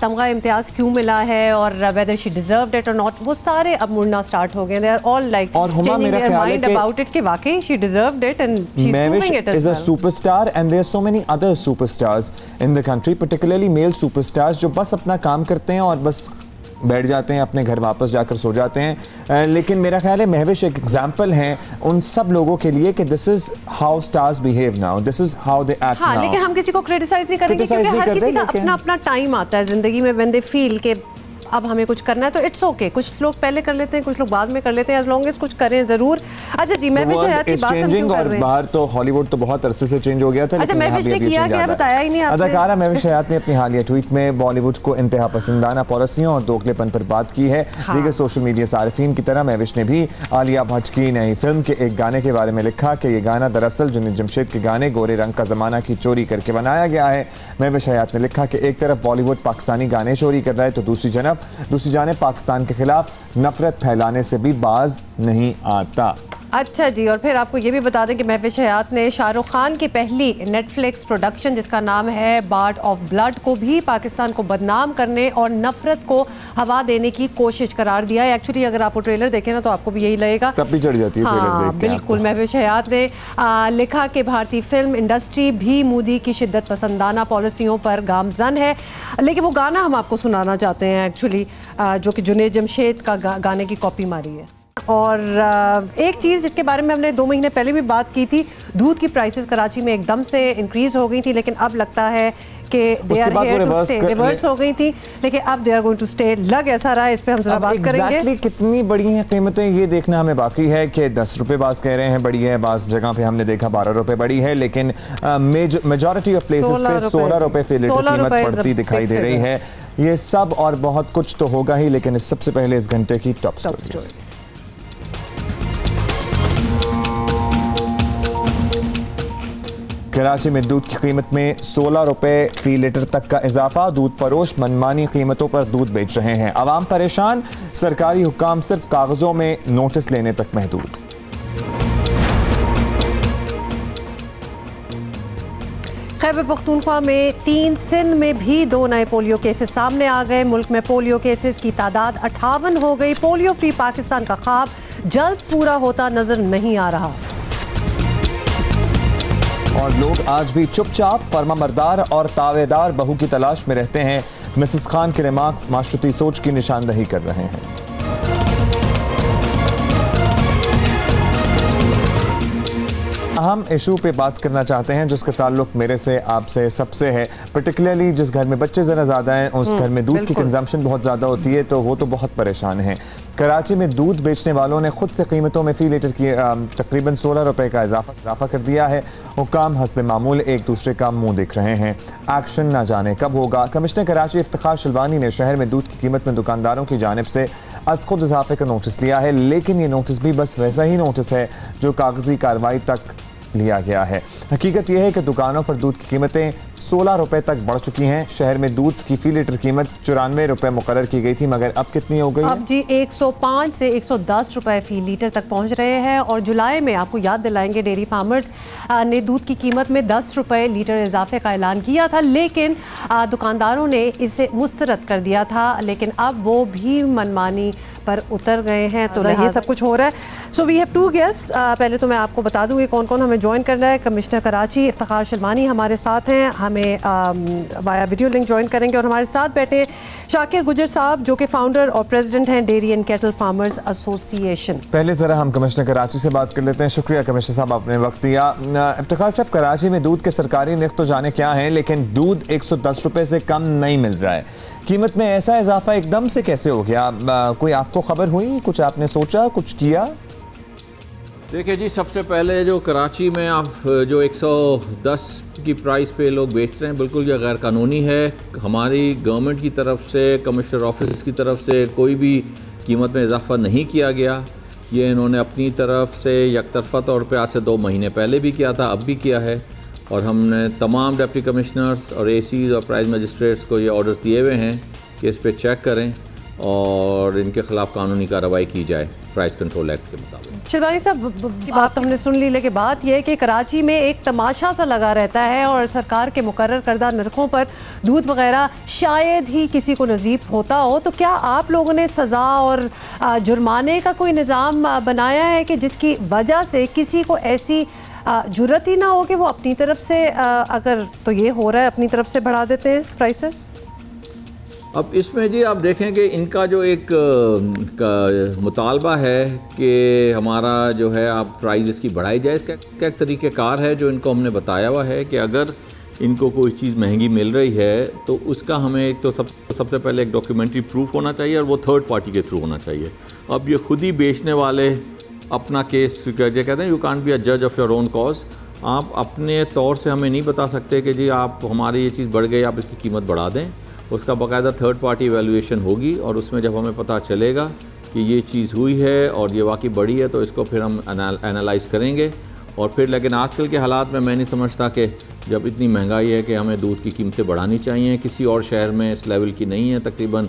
तमगा इम्तियाज़ क्यों मिला है और वेदर शी डिजर्व्ड इट और नॉट, वो सारे अब मुड़ना स्टार्ट हो गए। They are all like changing their mind about it कि वाकई she deserved it and she is proving it as well.
Superstar and there are so many other superstars in the country, particularly male superstars जो बस अपना काम करते हैं और बस बैठ जाते हैं, अपने घर वापस जाकर सो जाते हैं। लेकिन मेरा ख्याल है महविश एक एग्जाम्पल हैं उन सब लोगों के लिए कि this is how stars behave now, this is how they act now.
लेकिन हम किसी को क्रिटिसाइज नहीं करेंगे क्योंकि हर किसी का अपना अपना टाइम आता है जिंदगी में व्हेन दे फील के अब हमें कुछ करना है तो इट्स ओके। कुछ लोग पहले कर लेते हैं, कुछ लोग बाद में कर लेते हैं, एज लॉन्ग एज कुछ करें जरूर। अच्छा जी, महविश हयात की बात हम क्यों कर रहे हैं?
बाहर तो हॉलीवुड तो बहुत अरसे से चेंज हो गया था।
अच्छा, महविश ने किया क्या बताया ही नहीं आपने।
अदाकारा महविश हयात ने अपनी हालिया ट्वीट में बॉलीवुड को इंतहा पसंदाना पॉलिसियों और दोगलेपन पर बात की है। दीगर सोशल मीडिया सारिफीन की तरह महविश ने भी आलिया भट्ट की नई फिल्म के एक गाने के बारे में लिखा कि ये गाना दरअसल जुनैद जमशेद के गाने गोरे रंग का ज़माना की चोरी करके बनाया गया है। महविश हयात ने लिखा कि एक तरफ बॉलीवुड पाकिस्तानी गाने चोरी कर रहा है तो दूसरी जानब पाकिस्तान के खिलाफ नफरत फैलाने से भी बाज नहीं आता।
अच्छा जी, और फिर आपको ये भी बता दें कि महविश हयात ने शाहरुख खान की पहली नेटफ्लिक्स प्रोडक्शन जिसका नाम है बार्ड ऑफ ब्लड को भी पाकिस्तान को बदनाम करने और नफरत को हवा देने की कोशिश करार दिया है। एक्चुअली अगर आप वो ट्रेलर देखें ना तो आपको भी यही लगेगा,
तब चढ़ जाती है ट्रेलर देख के।
बिल्कुल। महविश हयात ने लिखा कि भारतीय फिल्म इंडस्ट्री भी मोदी की शिद्दत पसंदाना पॉलिसियों पर गामजन है, लेकिन वो गाना हम आपको सुनाना चाहते हैं एक्चुअली जो कि जुनैद जमशेद का गाने की कॉपी मारी है। और एक चीज़ जिसके बारे में हमने 2 महीने पहले भी बात की थी, दूध की प्राइसेस कराची में एकदम से इंक्रीज हो गई थी, लेकिन अब लगता है कि they are here to stay, reverse हो गई थी, लेकिन अब they are going to stay. लग ऐसा रहा है, इस पे हम जरा बात करेंगे।
कितनी बड़ी हैं कीमतें ये देखना हमें बाकी है कि 10 रुपए बास कह रहे हैं बड़ी है, बास जगह पे हमने देखा 12 रुपए बड़ी है, लेकिन मेजॉरिटी ऑफ प्लेसेस पे 16 रुपए फी लीटर कीमत बढ़ती दिखाई दे रही है। ये सब और बहुत कुछ तो होगा ही, लेकिन सबसे पहले इस घंटे की टॉप स्टोरी। कराची में दूध की कीमत में 16 रुपए फी लीटर तक का इजाफा। दूध फरोश मनमानी कीमतों पर दूध बेच रहे हैं, आवाम परेशान, सरकारी हुक्काम सिर्फ कागजों में नोटिस लेने तक महदूद।
खैबर पख्तूनख्वा में 3, सिंध में भी 2 नए पोलियो केसेस सामने आ गए। मुल्क में पोलियो केसेस की तादाद 58 हो गई। पोलियो फ्री पाकिस्तान का ख्वाब जल्द पूरा होता नजर नहीं आ रहा।
और लोग आज भी चुपचाप फर्माबरदार और तावेदार बहू की तलाश में रहते हैं। मिसेस खान के रिमार्क्स माशरती सोच की निशानदही कर रहे हैं। अहम इशू पे बात करना चाहते हैं जिसका ताल्लुक मेरे से, आपसे, सबसे है। पर्टिकुलरली जिस घर में बच्चे ज़रा ज़्यादा हैं, उस घर में दूध की कंजम्पशन बहुत ज़्यादा होती है, तो वो तो बहुत परेशान हैं। कराची में दूध बेचने वालों ने खुद से कीमतों में फ़ी लीटर की तकरीबन 16 रुपए का इजाफा कर दिया है। हुक्काम हस्ब मामूल एक दूसरे का मुंह देख रहे हैं, एक्शन ना जाने कब होगा। कमिश्नर कराची इफ्तिखार शिलवानी ने शहर में दूध की कीमत में दुकानदारों की जानिब से अज खुद इजाफे का नोटिस लिया है, लेकिन ये नोटिस भी बस वैसा ही नोटिस है जो कागजी कार्रवाई तक लिया गया है। हकीकत यह है कि दुकानों पर दूध की कीमतें 16 रुपए तक बढ़ चुकी हैं। शहर में दूध की फी लीटर कीमत 94 रुपए मुकर्रर की गई थी, मगर अब कितनी हो गई है?
अब जी 105 से 110 रुपए फी लीटर तक पहुंच रहे हैं। और जुलाई में आपको याद दिलाएंगे, डेयरी फार्मर्स ने दूध की कीमत में 10 रुपए लीटर इजाफे का ऐलान किया था, लेकिन दुकानदारों ने इसे मुस्तरद कर दिया था। लेकिन अब वो भी मनमानी पर उतर गए हैं, तो ये सब कुछ हो रहा है। So we have 2 guests. पहले तो मैं आपको बता दूँ कौन कौन हमें ज्वाइन कर रहा है। कमिश्नर कराची इफ्तिखार शिलवानी हमारे साथ हैं, हमें वाया वीडियो लिंक ज्वाइन करेंगे। और हमारे साथ बैठे शाकिर गुजर साहब, जो कि फाउंडर और प्रेसिडेंट हैं dairy and cattle farmers association.
पहले ज़रा हम कमिश्नर कराची से बात कर लेते हैं। शुक्रिया कमिश्नर साहब, आपने वक्त दिया। इफ्तिखार साहब, कराची में दूध के सरकारी निर्ख तो जाने क्या है, लेकिन दूध 110 रुपए से कम नहीं मिल रहा है। कीमत में ऐसा इजाफा एकदम से कैसे हो गया? कोई आपको खबर हुई, कुछ आपने सोचा, कुछ किया?
देखिए जी, सबसे पहले जो कराची में आप जो 110 की प्राइस पे लोग बेच रहे हैं, बिल्कुल ये गैर कानूनी है। हमारी गवर्नमेंट की तरफ से, कमिश्नर ऑफिस की तरफ से कोई भी कीमत में इजाफा नहीं किया गया। ये इन्होंने अपनी तरफ से यकतरफा तौर पे आज से 2 महीने पहले भी किया था, अब भी किया है। और हमने तमाम डिप्टी कमिश्नर्स और एसीज और प्राइस मजिस्ट्रेट्स को ये ऑर्डर दिए हुए हैं कि इस पर चेक करें और इनके खिलाफ कानूनी कार्रवाई की जाए प्राइस कंट्रोल एक्ट के मुताबिक।
शिलवानी साहब की बात तो हमने सुन ली, लेकिन बात यह है कि कराची में एक तमाशा सा लगा रहता है और सरकार के मुकर्रर करदा नरखों पर दूध वगैरह शायद ही किसी को नसीब होता हो। तो क्या आप लोगों ने सज़ा और जुर्माने का कोई निज़ाम बनाया है कि जिसकी वजह से किसी को ऐसी जुर्रत ही ना हो कि वो अपनी तरफ से, अगर तो ये हो रहा है, अपनी तरफ से बढ़ा देते हैं प्राइसेस?
अब इसमें जी आप देखें कि इनका जो एक मुतालबा है कि हमारा जो है आप प्राइस इसकी बढ़ाई जाए, इसका एक तरीक़ेकार है जो इनको हमने बताया हुआ है कि अगर इनको कोई चीज़ महंगी मिल रही है तो उसका हमें एक तो सबसे पहले एक डॉक्यूमेंट्री प्रूफ होना चाहिए और वो थर्ड पार्टी के थ्रू होना चाहिए। अब ये खुद ही बेचने वाले अपना केस कहते हैं, यू कांट बी अ जज ऑफ योर ओन कॉज। आप अपने तौर से हमें नहीं बता सकते कि जी आप हमारी ये चीज़ बढ़ गई, आप इसकी कीमत बढ़ा दें। उसका बाकायदा थर्ड पार्टी एवेल्यूएशन होगी और उसमें जब हमें पता चलेगा कि ये चीज़ हुई है और ये वाकई बड़ी है तो इसको फिर हम एनालाइज़ करेंगे। और फिर लेकिन आजकल के हालात में मैं नहीं समझता कि जब इतनी महंगाई है कि हमें दूध की कीमतें बढ़ानी चाहिए। किसी और शहर में इस लेवल की नहीं है, तकरीबन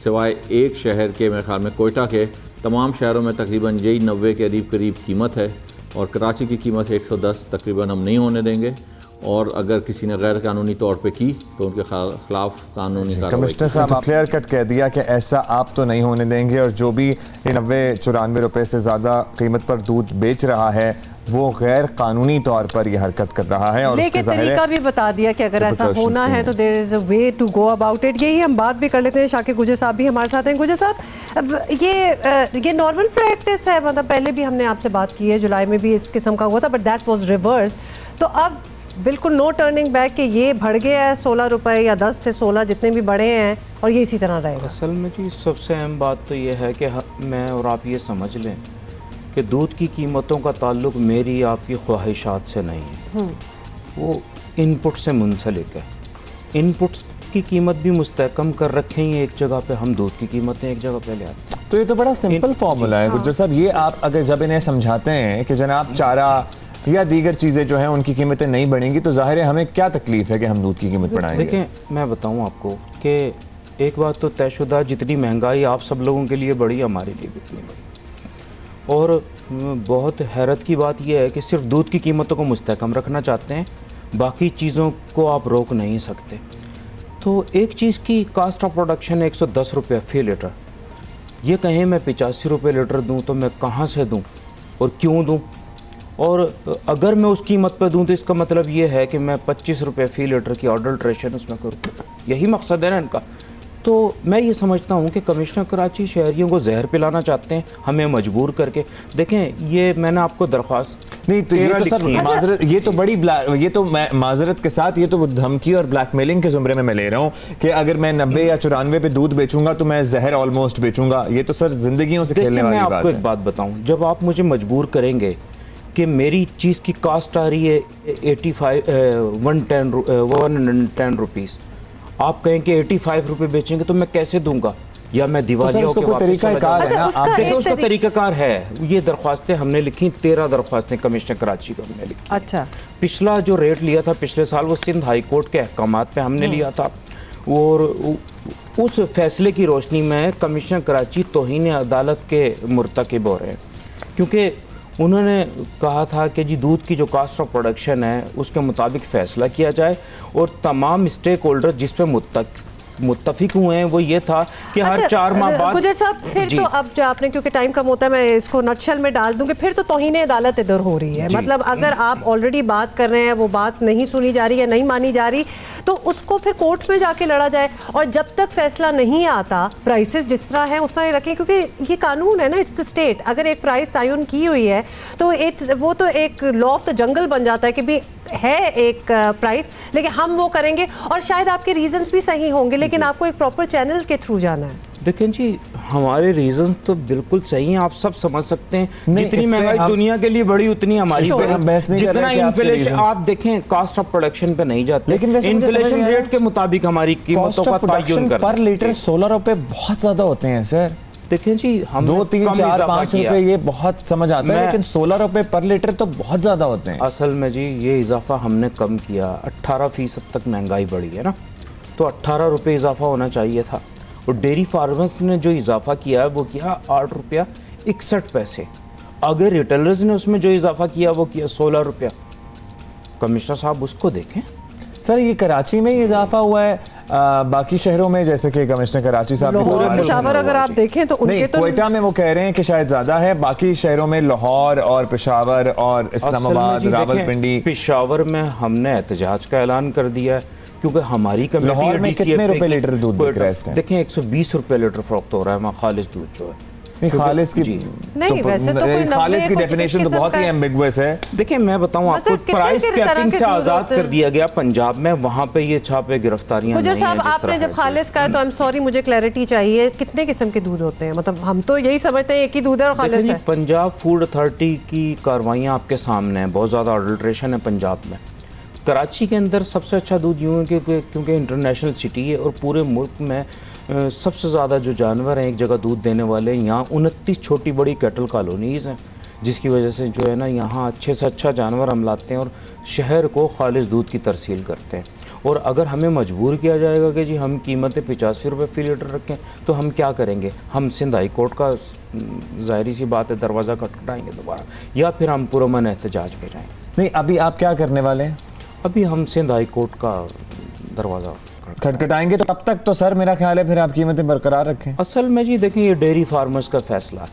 सिवाय एक शहर के, मेरे ख्याल में कोयटा के, तमाम शहरों में तकरीबन यही 90 के करीब कीमत है और कराची की कीमत 110 तकरीबन हम नहीं होने देंगे। और अगर किसी ने गैर कानूनी तौर पे की तो उनके खिलाफ कानूनी कार्रवाई।
कमिश्नर साहब आप क्लियर कट कह दिया कि ऐसा आप तो नहीं होने देंगे, और जो भी 90-94 रुपए से ज़्यादा कीमत पर दूध बेच रहा है वो गैर कानूनी तौर पर ये हरकत कर रहा है। और
लेकिन तरीका भी बता दिया कि अगर ऐसा होना है तो there is a way to go about it. यही हम बात भी कर लेते हैं। शाकिर गुजर साहब भी हमारे साथ हैं। गुजर साहब, ये नॉर्मल प्रैक्टिस है, मतलब पहले भी हमने आपसे बात की है, जुलाई में भी इस किस्म का हुआ था, बट दैट वाज रिवर्स। तो अब बिल्कुल नो टर्निंग बैक कि ये बढ़ गया है 16 रुपए या 10 से 16 जितने भी बढ़े हैं, और ये इसी तरह रहेगा।
असल में जी सबसे अहम बात तो ये है कि मैं और आप ये समझ लें कि दूध की कीमतों का ताल्लुक मेरी आपकी ख्वाहिशात से नहीं है, वो इनपुट से मुंसलिक है। इनपुट्स की कीमत भी मुस्तहकम कर रखे हैं एक जगह पे, हम दूध की कीमतें एक जगह पे ले आते हैं।
तो ये तो बड़ा सिंपल फार्मूला है गुज्जर साहब। ये आप अगर जब इन्हें समझाते हैं कि जनाब चारा या दीगर चीज़ें जो हैं उनकी कीमतें नहीं बढ़ेंगी, तो जाहिर है हमें क्या तकलीफ है कि हम दूध की कीमत बढ़ाएंगे।
देखें मैं बताऊं आपको कि एक बात तो तयशुदा, जितनी महंगाई आप सब लोगों के लिए बढ़ी, हमारे लिए भी इतनी बढ़ी। और बहुत हैरत की बात यह है कि सिर्फ दूध की कीमतों को मुस्तहकम रखना चाहते हैं, बाकी चीज़ों को आप रोक नहीं सकते। तो एक चीज़ की कास्ट ऑफ प्रोडक्शन 110 रुपये फी लीटर, ये कहें मैं 85 रुपये लीटर दूँ तो मैं कहाँ से दूँ और क्यों दूँ? और अगर मैं उस कीमत पर दूँ तो इसका मतलब ये है कि मैं 25 रुपये फी लीटर की अडल्ट्रेशन उसमें करूँ। यही मकसद है ना इनका। तो मैं ये समझता हूँ कि कमिश्नर कराची शहरियों को जहर पिलाना चाहते हैं, हमें मजबूर करके। देखें ये मैंने आपको दरख्वास्त
नहीं तो ये तो सर माजरत, ये तो बड़ी ये तो मैं माजरत के साथ ये तो धमकी और ब्लैकमेलिंग के जुमरे में मैं ले रहा हूँ कि अगर मैं 90 या 94 पे दूध बेचूंगा तो मैं जहर ऑलमोस्ट बेचूंगा। ये तो सर जिंदगियों से खेलने वाली बात है।
मैं आपको एक बात बताऊँ, जब आप मुझे मजबूर करेंगे कि मेरी चीज़ की कास्ट आ रही है 110 रुपीज़, आप कहें कि 85 रुपये बेचेंगे तो मैं कैसे दूंगा? या मैं दिवालिया होकर वापस चला जाऊंगा? देखिए उसका तरीकाकार है। ये दरख्वास्तें हमने लिखी, 13 दरख्वास्तें कमिश्नर कराची को हमने लिखी।
अच्छा,
पिछला जो रेट लिया था पिछले साल वो सिंध हाई कोर्ट के अहकामात पे हमने लिया था, और उस फैसले की रोशनी में कमिश्नर कराची तौहीन अदालत के मुर्तकिब हो रहे हैं, क्योंकि उन्होंने कहा था कि जी दूध की जो कास्ट ऑफ प्रोडक्शन है उसके मुताबिक फ़ैसला किया जाए, और तमाम स्टेक होल्डर जिस पे मुत्तफिक हुए हैं वो ये था कि हर 4 माह बाद।
गुजर साहब फिर तो अब जो आपने, क्योंकि टाइम कम होता है, मैं इसको नटशल में डाल दूंगी, फिर तो तौहीन अदालत इधर हो रही है। मतलब अगर आप ऑलरेडी बात कर रहे हैं, वो बात नहीं सुनी जा रही है, नहीं मानी जा रही, तो उसको फिर कोर्ट में जाके लड़ा जाए, और जब तक फैसला नहीं आता प्राइसेस जिस तरह है उस तरह रखें, क्योंकि ये कानून है ना, इट्स द स्टेट। अगर एक प्राइस तयन की हुई है तो वो तो एक लॉ ऑफ द जंगल बन जाता है कि भी है एक प्राइस, लेकिन हम वो करेंगे, और शायद आपके रीजंस भी सही होंगे, लेकिन आपको एक प्रॉपर चैनल के थ्रू जाना है।
देखें जी हमारे रीजंस तो बिल्कुल सही हैं, आप सब समझ सकते हैं। जितनी महंगाई दुनिया के लिए बढ़ी उतनी हमारी पे, जितना इन्फ्लेशन आप देखें कास्ट ऑफ प्रोडक्शन पे नहीं जाते, लेकिन इन्फ्लेशन रेट के मुताबिक हमारी कीमतों का तयन करते हैं।
पर लीटर 16 रुपए बहुत ज्यादा होते हैं सर।
देखें जी हम
2, 3, 4, 5 रुपए ये बहुत समझ आता है, लेकिन 16 रुपए पर लीटर तो बहुत ज्यादा होते हैं।
असल में जी ये इजाफा हमने कम किया, 18% तक महंगाई बढ़ी है ना, तो 18 रुपये इजाफा होना चाहिए था। और डेयरी फार्मर्स ने जो इजाफा किया है वो किया 8 रुपया 61 पैसे। अगर रिटेलर्स ने उसमें जो इजाफा किया वो किया 16 रुपया। कमिश्नर साहब उसको देखें।
सर ये कराची में ही इजाफा हुआ है, बाकी शहरों में जैसे कि कमिश्नर कराची साहब
पेशावर अगर आप देखें तो उनके तो
क्वेटा में वो कह रहे हैं कि शायद ज्यादा है, बाकी शहरों में लाहौर और पेशावर और इस्लामाबाद, रावलपिंडी।
पेशावर में हमने एहतजाज का ऐलान कर दिया है क्योंकि हमारी
लाहौर में कितने रुपए लीटर दूध बिक रहा है इस टाइम?
देखें 120 रुपए लीटर फरोख्त हो रहा है वहाँ खालिस दूध जो है।
खालिस की
नहीं, वैसे तो कोई
खालिस की डेफिनेशन तो बहुत ही एम्बिगुअस है।
देखिए मैं बताऊं आपको, प्राइस कैपिंग से आजाद कर दिया गया पंजाब में, वहां पे ये छापे गिरफ्तारियां नहीं हैं।
आपने जब खालिस कहा तो आई एम सॉरी, मुझे क्लैरिटी चाहिए, कितने किस्म के दूध होते हैं? मतलब हम तो यही समझते हैं एक ही दूध है और खालिस है।
पंजाब फूड अथॉरिटी की कार्रवाइयां आपके सामने हैं, बहुत ज़्यादा अडल्ट्रेशन है पंजाब में। कराची के अंदर सबसे अच्छा दूध यूँ है क्योंकि इंटरनेशनल सिटी है और पूरे मुल्क में सबसे ज़्यादा जो जानवर हैं एक जगह दूध देने वाले, यहाँ 29 छोटी बड़ी कैटल कॉलोनीज़ हैं, जिसकी वजह से जो है ना यहाँ अच्छे से अच्छा जानवर हम लाते हैं और शहर को खालिस दूध की तरसील करते हैं। और अगर हमें मजबूर किया जाएगा कि जी हम कीमतें 85 रुपये फ़ी लीटर रखें तो हम क्या करेंगे? हम सिंध हाई कोर्ट का ज़ाहिरी सी बात है दरवाज़ा खटखटाएंगे दोबारा, या फिर हम पुरअमन एहतजाज पे जाएंगे।
नहीं, अभी आप क्या करने वाले हैं?
अभी हम सिंध हाई कोर्ट का दरवाज़ा
खटखटाएंगे, तो तब तक तो सर मेरा ख्याल है फिर आप कीमतें बरकरार रखें।
असल में जी देखें, ये डेयरी फार्मर्स का फैसला है,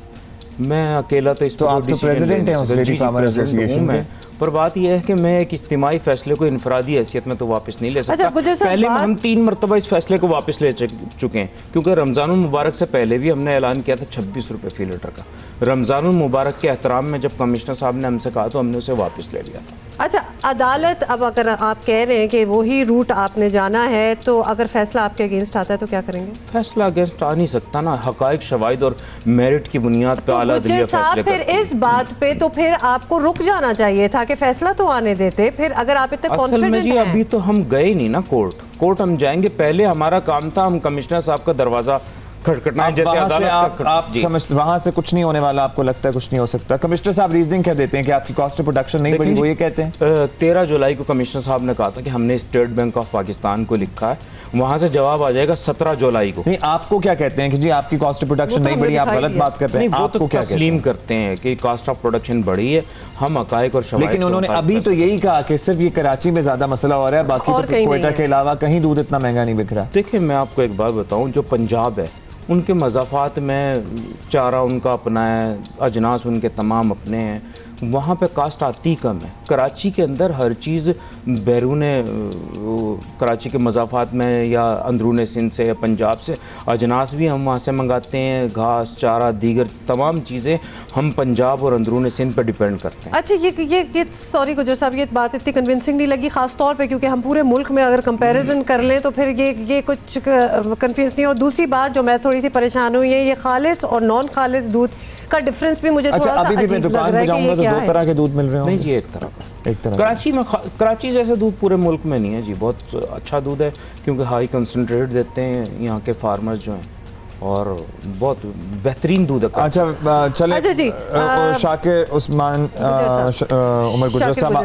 मैं अकेला तो इस
तो आप तो प्रेसिडेंट हैं उस डेयरी फार्मर एसोसिएशन में,
पर बात यह है कि मैं एक इज्तिमाई फैसले को इनफरादी हैसियत में तो वापस नहीं ले सकता। पहले हम 3 मरतबा इस फैसले को वापस ले चुके हैं, क्योंकि रमज़ानुल मुबारक से पहले भी हमने ऐलान किया था 26 रुपये फ़ी लीटर का। रमज़ानुल मुबारक के एहतराम में जब कमिश्नर साहब ने हमसे कहा तो हमने उसे वापस ले लिया था।
अच्छा, अदालत, अब अगर आप कह रहे हैं कि वही रूट आपने जाना है, तो अगर फैसला आपके अगेंस्ट आता है तो क्या करेंगे?
फैसला अगेंस्ट आ नहीं सकता ना, हकाइक, शवाहिद और मेरिट की बुनियाद पे आला अदलिया फैसले
फिर इस बात पे तो फिर आपको रुक जाना चाहिए था कि फैसला तो आने देते। फिर अगर आप इतने
असल में जी अभी तो हम गए नहीं ना कोर्ट हम जाएंगे। पहले हमारा काम था हम कमिश्नर साहब का दरवाजा खटखटाएं, जैसे
अदालत वहां से कुछ नहीं होने वाला, आपको लगता है कुछ नहीं हो सकता? कमिश्नर साहब रीजनिंग क्या देते हैं कि आपकी कॉस्ट ऑफ प्रोडक्शन नहीं बढ़ी, वो ये कहते हैं।
13 जुलाई को कमिश्नर साहब ने कहा था कि हमने स्टेट बैंक ऑफ पाकिस्तान को लिखा है, वहां से जवाब आ जाएगा 17 जुलाई को।
नहीं, आपको क्या कहते हैं कि जी आपकी कॉस्ट ऑफ प्रोडक्शन नहीं बढ़ी, आप गलत बात कर रहे हैं?
आपको क्या तस्लीम करते हैं कि कॉस्ट ऑफ प्रोडक्शन बढ़ी है, हम हकाइक और शवाहिद।
लेकिन उन्होंने अभी तो यही कहा कि सिर्फ ये कराची में ज्यादा मसला हो रहा है, बाकी तो क्वेटा के अलावा कहीं दूध इतना महंगा नहीं बिक रहा।
देखिए, मैं आपको एक बात बताऊं, जो पंजाब है उनके मज़ाफ़ात में चारा उनका अपना है, अजनास उनके तमाम अपने हैं, वहाँ पे कास्ट आती कम है। कराची के अंदर हर चीज़ बैरून कराची के मज़ाफ़ात में या अंदरून सिंध से या पंजाब से अजनास भी हम वहाँ से मंगाते हैं, घास, चारा, दीगर तमाम चीज़ें हम पंजाब और अंदरून सिंध पर डिपेंड करते हैं।
अच्छा, ये सॉरी गुजर साहब, ये बात इतनी कन्विंसिंग नहीं लगी, ख़ास तौर पे क्योंकि हम पूरे मुल्क में अगर कंपैरिजन कर लें तो फिर ये कुछ कन्फ्यूज नहीं। और दूसरी बात जो मैं थोड़ी सी परेशान हुई है, ये खालिस और नॉन खालिस दूध का डिफरेंस भी मुझे थोड़ा सा
अभी भी मैं दुकान पे जाऊंगा तो 2 तरह के दूध मिल रहे हैं।
नहीं जी, एक तरह कराची जैसे दूध पूरे मुल्क में नहीं है जी, बहुत अच्छा दूध है क्योंकि हाई कंसंट्रेट देते हैं यहाँ के फार्मर्स जो हैं, और बहुत बेहतरीन दूध है।
अच्छा चले,
अच्छा जी,
शाकिर उस्मान उमर गुजर साहब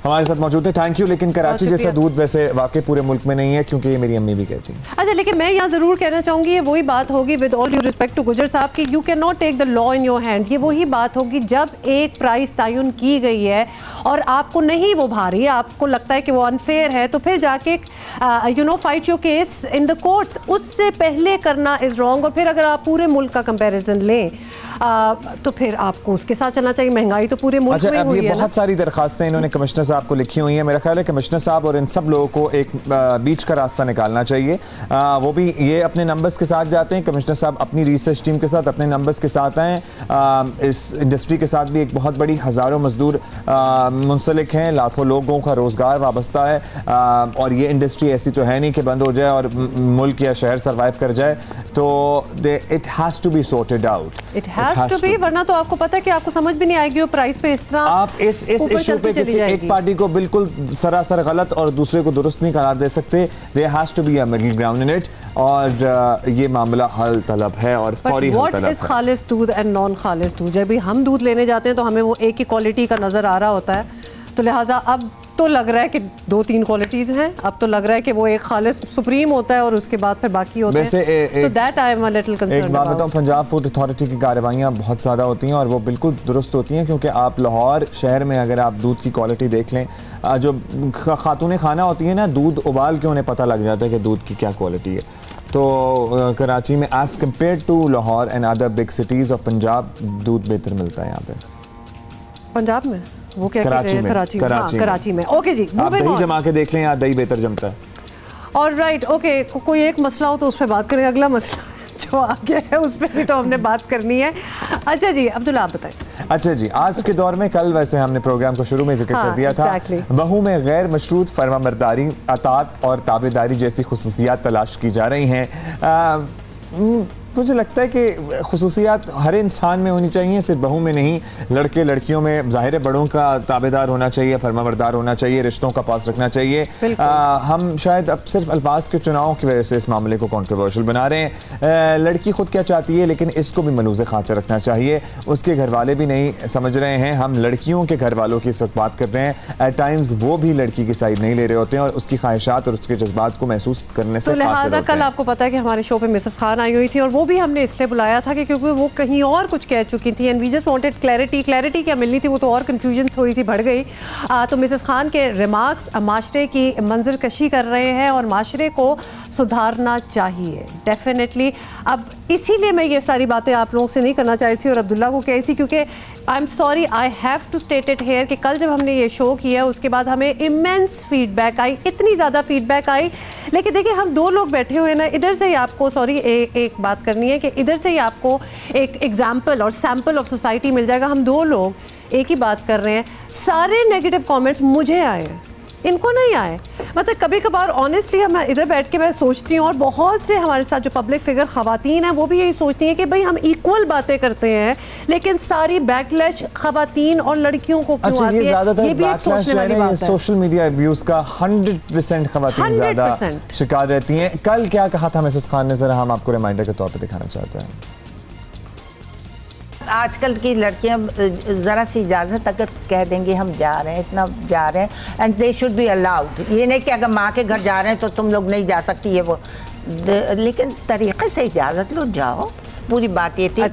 हमारे साथ मौजूद है, थैंक यू। लेकिन कराची जैसा दूध वैसे वाकई पूरे मुल्क में नहीं है, क्योंकि ये मेरी अम्मी भी कहती हैं।
अच्छा, लेकिन मैं यहाँ ज़रूर कहना चाहूँगी, ये वही बात होगी, with all due respect to Gujjar साहब, कि you can not take the law in your hand. ये वही बात होगी जब एक प्राइस तयन की गई है और आपको नहीं वो भा रही है, आपको लगता है कि वो अनफेयर है, तो फिर जाके fight your case in the courts. उससे पहले करना इज रॉन्ग। और फिर अगर आप पूरे मुल्क का कंपैरिजन लें तो फिर आपको उसके साथ चलना चाहिए। महंगाई तो पूरे मुल्क में हुई है।
ये बहुत सारी दरखास्तें इन्होंने कमिश्नर साहब को लिखी हुई हैं। मेरा ख्याल है कमिश्नर साहब और इन सब लोगों को एक बीच का रास्ता निकालना चाहिए। वो भी ये अपने नंबर्स के साथ जाते हैं, कमिश्नर साहब अपनी रिसर्च टीम के साथ अपने नंबर्स के साथ आएँ। इस इंडस्ट्री के साथ भी एक बहुत बड़ी हज़ारों मजदूर मुंसलिक हैं, लाखों लोगों का रोज़गार वाबस्ता है, और ये इंडस्ट्री ऐसी तो है नहीं कि बंद हो जाए और मुल्क या शहर सर्वाइव कर जाए। तो it has to be sorted out,
वरना तो आपको पता है कि आपको समझ भी नहीं आएगी वो प्राइस पे इस तरह
आप इस इशू पे किसी एक पार्टी को बिल्कुल सरासर गलत और दूसरे को दुरुस्त नहीं करार दे सकते। There has to be a middle ground in it, और ये मामला हल तलब है और फौरी हल तलब है।
खालिस दूध एंड नॉन खालिस दूध, जब भी हम दूध लेने जाते हैं तो हमें वो एक ही क्वालिटी का नजर आ रहा होता है, तो लिहाजा अब तो लग रहा है कि 2-3 क्वालिटीज़ हैं। अब तो लग रहा है कि वो एक खालिस सुप्रीम होता है और उसके बाद फिर बाकी होते हैं। तो that I am a little concerned.
एक बात बताऊं, पंजाब फूड अथॉरिटी की कार्रवाइयाँ बहुत ज़्यादा होती हैं और वो बिल्कुल दुरुस्त होती हैं, क्योंकि आप लाहौर शहर में अगर आप दूध की क्वालिटी देख लें, जो खातून खाना होती है ना, दूध उबाल के उन्हें पता लग जाता है कि दूध की क्या क्वालिटी है। तो कराची में as compare to Lahore and other big cities of Punjab दूध बेहतर मिलता है यहाँ पे
पंजाब में। वो क्या
कराची में,
कराची में। ओके जी,
आप दही जमा के देख लें, यहाँ दही बेहतर जमता है।
और राइट, ओके, कोई एक मसला हो तो उस पर बात करें। अगला मसला जो आ गया है उस पर भी तो हमने बात करनी है। अच्छा जी, अब्दुल्ला आप बताएं।
अच्छा जी, आज के दौर में, कल वैसे हमने प्रोग्राम को शुरू में जिक्र कर दिया था, बहू में गैर मशरूत फरमाबरदारी, अतात और ताबेदारी जैसी खुसूसियात तलाश की जा रही हैं। मुझे लगता है कि खुसूसियात हर इंसान में होनी चाहिए, सिर्फ बहू में नहीं। लड़के लड़कियों में ज़ाहिर है बड़ों का ताबेदार होना चाहिए, फरमाबरदार होना चाहिए, रिश्तों का पास रखना चाहिए। हम शायद अब सिर्फ अल्फाज के चुनाव की वजह से इस मामले को कंट्रोवर्शियल बना रहे हैं। लड़की खुद क्या चाहती है, लेकिन इसको भी मलूज़ खातिर रखना चाहिए। उसके घर वाले भी नहीं समझ रहे हैं। हम लड़कियों के घर वालों की इस वक्त बात कर रहे हैं। एट टाइम्स वो भी लड़की की साइड नहीं ले रहे होते हैं और उसकी ख्वाहिशात और उसके जज्बात को महसूस करने से
लिहाजा कल आपको पता है कि हमारे शो पे मिसेस खान आई हुई थी और वो भी हमने इसलिए बुलाया था कि क्योंकि वो कहीं और कुछ कह चुकी थी and we just wanted clarity क्या मिलनी थी, वो तो और कन्फ्यूजन थोड़ी सी बढ़ गई। तो मिसेस खान के रिमार्क्स माशरे की मंजर कशी कर रहे हैं और माशरे को सुधारना चाहिए डेफिनेटली। अब इसीलिए मैं ये सारी बातें आप लोगों से नहीं करना चाह रही थी और अब्दुल्ला को कह रही थी, क्योंकि I am sorry I have to state it here कि कल जब हमने ये शो किया उसके बाद हमें इमेंस फीडबैक आई, इतनी ज़्यादा फीडबैक आई। लेकिन देखिए हम दो लोग बैठे हुए हैं ना, इधर से ही आपको एक बात करनी है कि इधर से ही आपको एक एग्जाम्पल और सैम्पल ऑफ सोसाइटी मिल जाएगा। हम दो लोग एक ही बात कर रहे हैं, सारे नेगेटिव कमेंट्स मुझे आए हैं, इनको नहीं आए। मतलब कभी कभार ऑनेस्टली हम इधर बैठ के मैं सोचती हूँ और बहुत से हमारे साथ जो पब्लिक फिगर खवातीन हैं वो भी यही सोचती हैं कि भाई हम इक्वल बातें करते हैं लेकिन सारी बैकलैश खवातीन और लड़कियों को क्यों आती है, ये भी एक सोचने वाली बात है।
सोशल मीडिया अब्यूज का 100% खवातीन ज़्यादा शिकार रहती हैं। कल क्या कहा था मिसेस खान ने, जरा हम आपको रिमाइंडर के तौर पर दिखाना चाहते हैं।
आजकल की लड़कियां ज़रा सी इजाज़त अगर कह देंगे हम जा रहे हैं, इतना जा रहे हैं, and they should be allowed. ये नहीं कि अगर माँ के घर जा रहे हैं तो तुम लोग नहीं जा सकती है वो, लेकिन तरीक़े से इजाज़त लो, जाओ। पूरी बात ये थी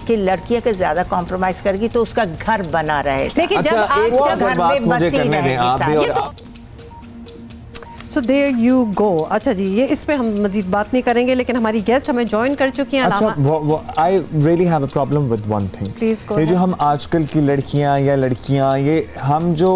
कि लड़कियां के ज़्यादा कॉम्प्रोमाइज़ करेगी तो उसका घर बना रहे, लेकिन जब आप घर में बसी रहेगी।
So there you go। अच्छा जी, ये इस पे हम मजीद बात नहीं करेंगे, लेकिन हमारी गेस्ट हमें ज्वाइन कर चुकी हैं।
अच्छा, I really have a problem with one thing। ये जो हम आजकल की लड़कियां ये हम जो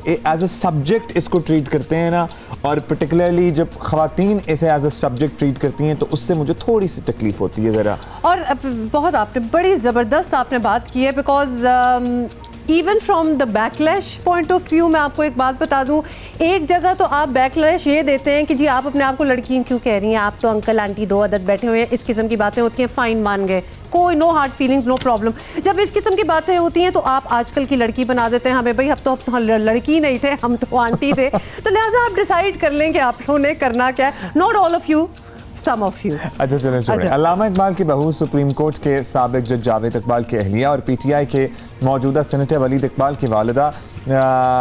एज अ सब्जेक्ट इसको ट्रीट करते हैं ना, और पर्टिकुलरली जब ख़वातीन इसे एज अ सब्जेक्ट ट्रीट करती हैं तो उससे मुझे थोड़ी सी तकलीफ होती है ज़रा।
और बहुत आपने बड़ी ज़बरदस्त आपने बात की है, because even from the backlash point of view मैं आपको एक बात बता दूं, एक जगह तो आप बैकलैश ये देते हैं कि जी आप अपने आप को लड़की क्यों कह रही हैं, आप तो अंकल आंटी दो अदर बैठे हुए हैं, इस किस्म की बातें होती हैं, फाइन मान गए, कोई no hard feelings no problem. जब इस किस्म की बातें होती हैं तो आप आजकल की लड़की बना देते हैं हमें, भाई अब तो लड़की नहीं थे, हम तो आंटी थे। तो लिहाजा आप डिसाइड कर लें कि आप लोगों ने करना क्या है, not all of you, some of you।
अच्छा चलें छोड़ें। अल्लामा इकबाल की बहू, सुप्रीम कोर्ट के साबिक जज जावेद इकबाल की अहलिया और PTI के मौजूदा सेनेटर वलीद इकबाल की वालिदा,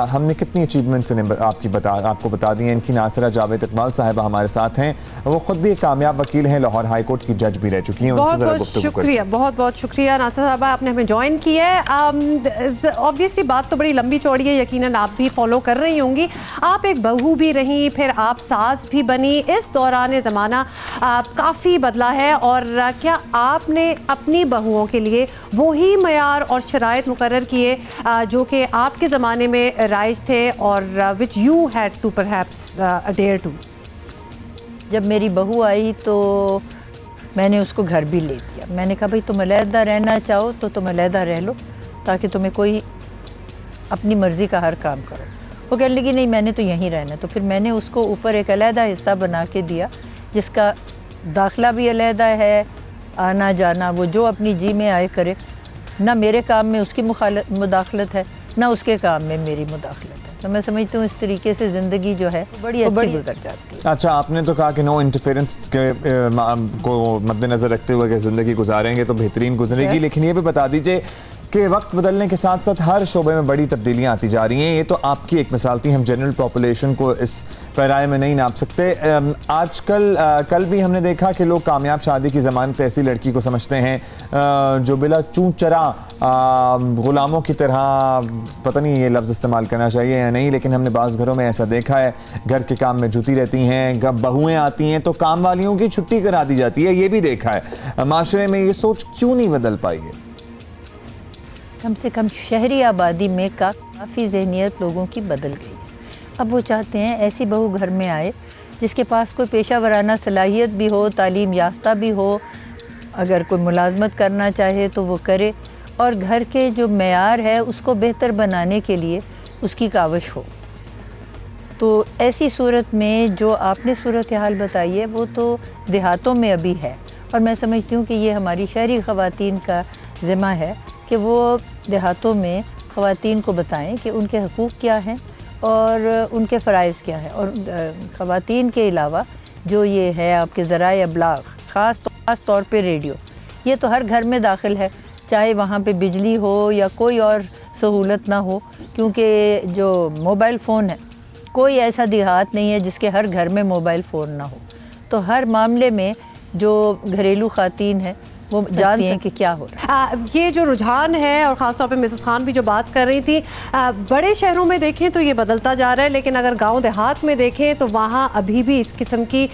हमने कितनी अचीवमेंट्स आपको बता दी हैं। इनकी नासिरा जावेद इकबाल साहिबा हमारे साथ हैं, वो खुद भी एक कामयाब वकील हैं, लाहौर हाई कोर्ट की जज भी रह चुकी हैं।
बहुत बहुत शुक्रिया नासिर साहबा, आपने हमें ज्वाइन किया है। ऑब्वियसली बात तो बड़ी लंबी चौड़ी है, यकीनन आप भी फॉलो कर रही होंगी। आप एक बहू भी रहीं, फिर आप सास भी बनी, इस दौरान ज़माना काफ़ी बदला है। और क्या आपने अपनी बहुओं के लिए वही मयार और शराइत मुकर्रर किए जो कि आपके ज़माने में राइज थे और which you had to perhaps adhere to?
जब मेरी बहू आई तो मैंने उसको घर भी ले दिया। मैंने कहा भाई तुम अलहदा रहना चाहो तो तुम अलहदा रह लो, ताकि तुम्हें कोई अपनी मर्ज़ी का हर काम करो। वो कहने लगी नहीं मैंने तो यहीं रहना। तो फिर मैंने उसको ऊपर एक अलहदा हिस्सा बना के दिया जिसका दाखिला भी अलहदा है, आना जाना वो जो अपनी जी में आए करे, ना मेरे काम में उसकी मुदाखलत है ना उसके काम में मेरी मुदाखलत है। तो मैं समझती हूँ इस तरीके से ज़िंदगी जो है बड़ी अच्छी गुजर जाती है।
अच्छा, आपने तो कहा कि नो इंटरफेरेंस को मद्देनज़र रखते हुए ज़िंदगी गुजारेंगे तो बेहतरीन गुजरेगी, लेकिन ये भी बता दीजिए कि वक्त बदलने के साथ साथ हर शोबे में बड़ी तब्दीलियाँ आती जा रही हैं। ये तो आपकी एक मिसाल थी, हम जनरल पॉपुलेशन को इस पैराए में नहीं नाप सकते। आजकल कल भी हमने देखा कि लोग कामयाब शादी की ज़मानत ऐसी लड़की को समझते हैं जो बिला चूं चरा ग़ुलामों की तरह, पता नहीं ये लफ्ज़ इस्तेमाल करना चाहिए या नहीं, लेकिन हमने बाज़ घरों में ऐसा देखा है, घर के काम में जुटी रहती हैं, बहुएँ आती हैं तो काम वालियों की छुट्टी करा दी जाती है, ये भी देखा है। माशरे में ये सोच क्यों नहीं बदल पाई है?
कम से कम शहरी आबादी में काफ़ी ज़हनियत लोगों की बदल गई है। अब वो चाहते हैं ऐसी बहू घर में आए जिसके पास कोई पेशा वराना सलाहियत भी हो, तालीम याफ्ता भी हो, अगर कोई मुलाजमत करना चाहे तो वो करे, और घर के जो मेयार है उसको बेहतर बनाने के लिए उसकी काविश हो। तो ऐसी सूरत में जो आपने सूरत हाल बताई है वो तो देहातों में अभी है, और मैं समझती हूँ कि ये हमारी शहरी ख़वातीन का ज़िम्मा है कि वो देहातों में ख़वातीन को बताएं कि उनके हकूक़ क्या हैं और उनके फ़राइज़ क्या हैं। और ख़वातीन के अलावा जो ये है आपके ज़राए अबलाग, ख़ास तौर पे रेडियो, ये तो हर घर में दाखिल है, चाहे वहाँ पे बिजली हो या कोई और सहूलत ना हो, क्योंकि जो मोबाइल फ़ोन है, कोई ऐसा देहात नहीं है जिसके हर घर में मोबाइल फ़ोन ना हो। तो हर मामले में जो घरेलू ख़ातीन हैं वो जानती हैं कि क्या हो रहा है।
ये जो रुझान है, और ख़ासतौर पे मिसेस खान भी जो बात कर रही थी, बड़े शहरों में देखें तो ये बदलता जा रहा है, लेकिन अगर गांव देहात में देखें तो वहाँ अभी भी इस किस्म की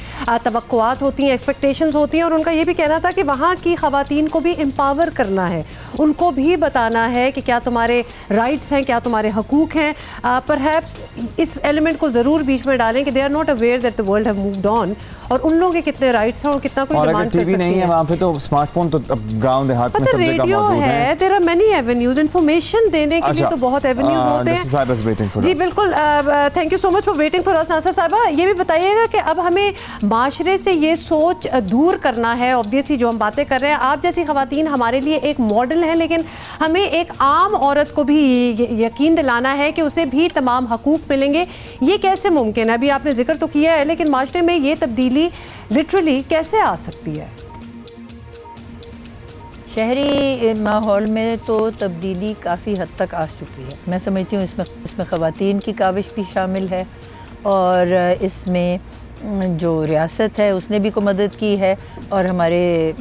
तवक्कुआत होती हैं, एक्सपेक्टेशंस होती हैं। और उनका ये भी कहना था कि वहाँ की ख़वातीन को भी एम्पावर करना है, उनको भी बताना है कि क्या तुम्हारे राइट्स हैं, क्या तुम्हारे हकूक़ हैं। परहैप्स इस एलिमेंट को ज़रूर बीच में डालें कि they are not aware that the world have moved on, और उन लोगों के कितने राइट्स हैं और कितना कोई डिमांड कर सकती है।
टीवी नहीं है वहाँ पे तो स्मार्टफोन तो अब गांव देहात में सब जगह मौजूद है।
There are many avenues, information देने के लिए तो बहुत एवेन्यूज होते हैं। जी बिल्कुल, thank you so much for waiting for us. Nasir साहिबा, ये भी बताइएगा कि अब हमें माशरे से ये सोच दूर करना है। ऑब्वियसली जो हम बातें कर रहे हैं, आप जैसी खवातीन हमारे लिए एक मॉडल है, लेकिन हमें एक आम औरत को भी यकीन दिलाना है कि उसे भी तमाम हकूक मिलेंगे। ये कैसे मुमकिन है? अभी आपने जिक्र तो किया है, लेकिन माशरे में ये तब्दीली लिटरली कैसे आ सकती है?
शहरी माहौल में तो तब्दीली काफ़ी हद तक आ चुकी है। मैं समझती हूँ इसमें ख़वातीन की काविश भी शामिल है, और इसमें जो रियासत है उसने भी को मदद की है, और हमारे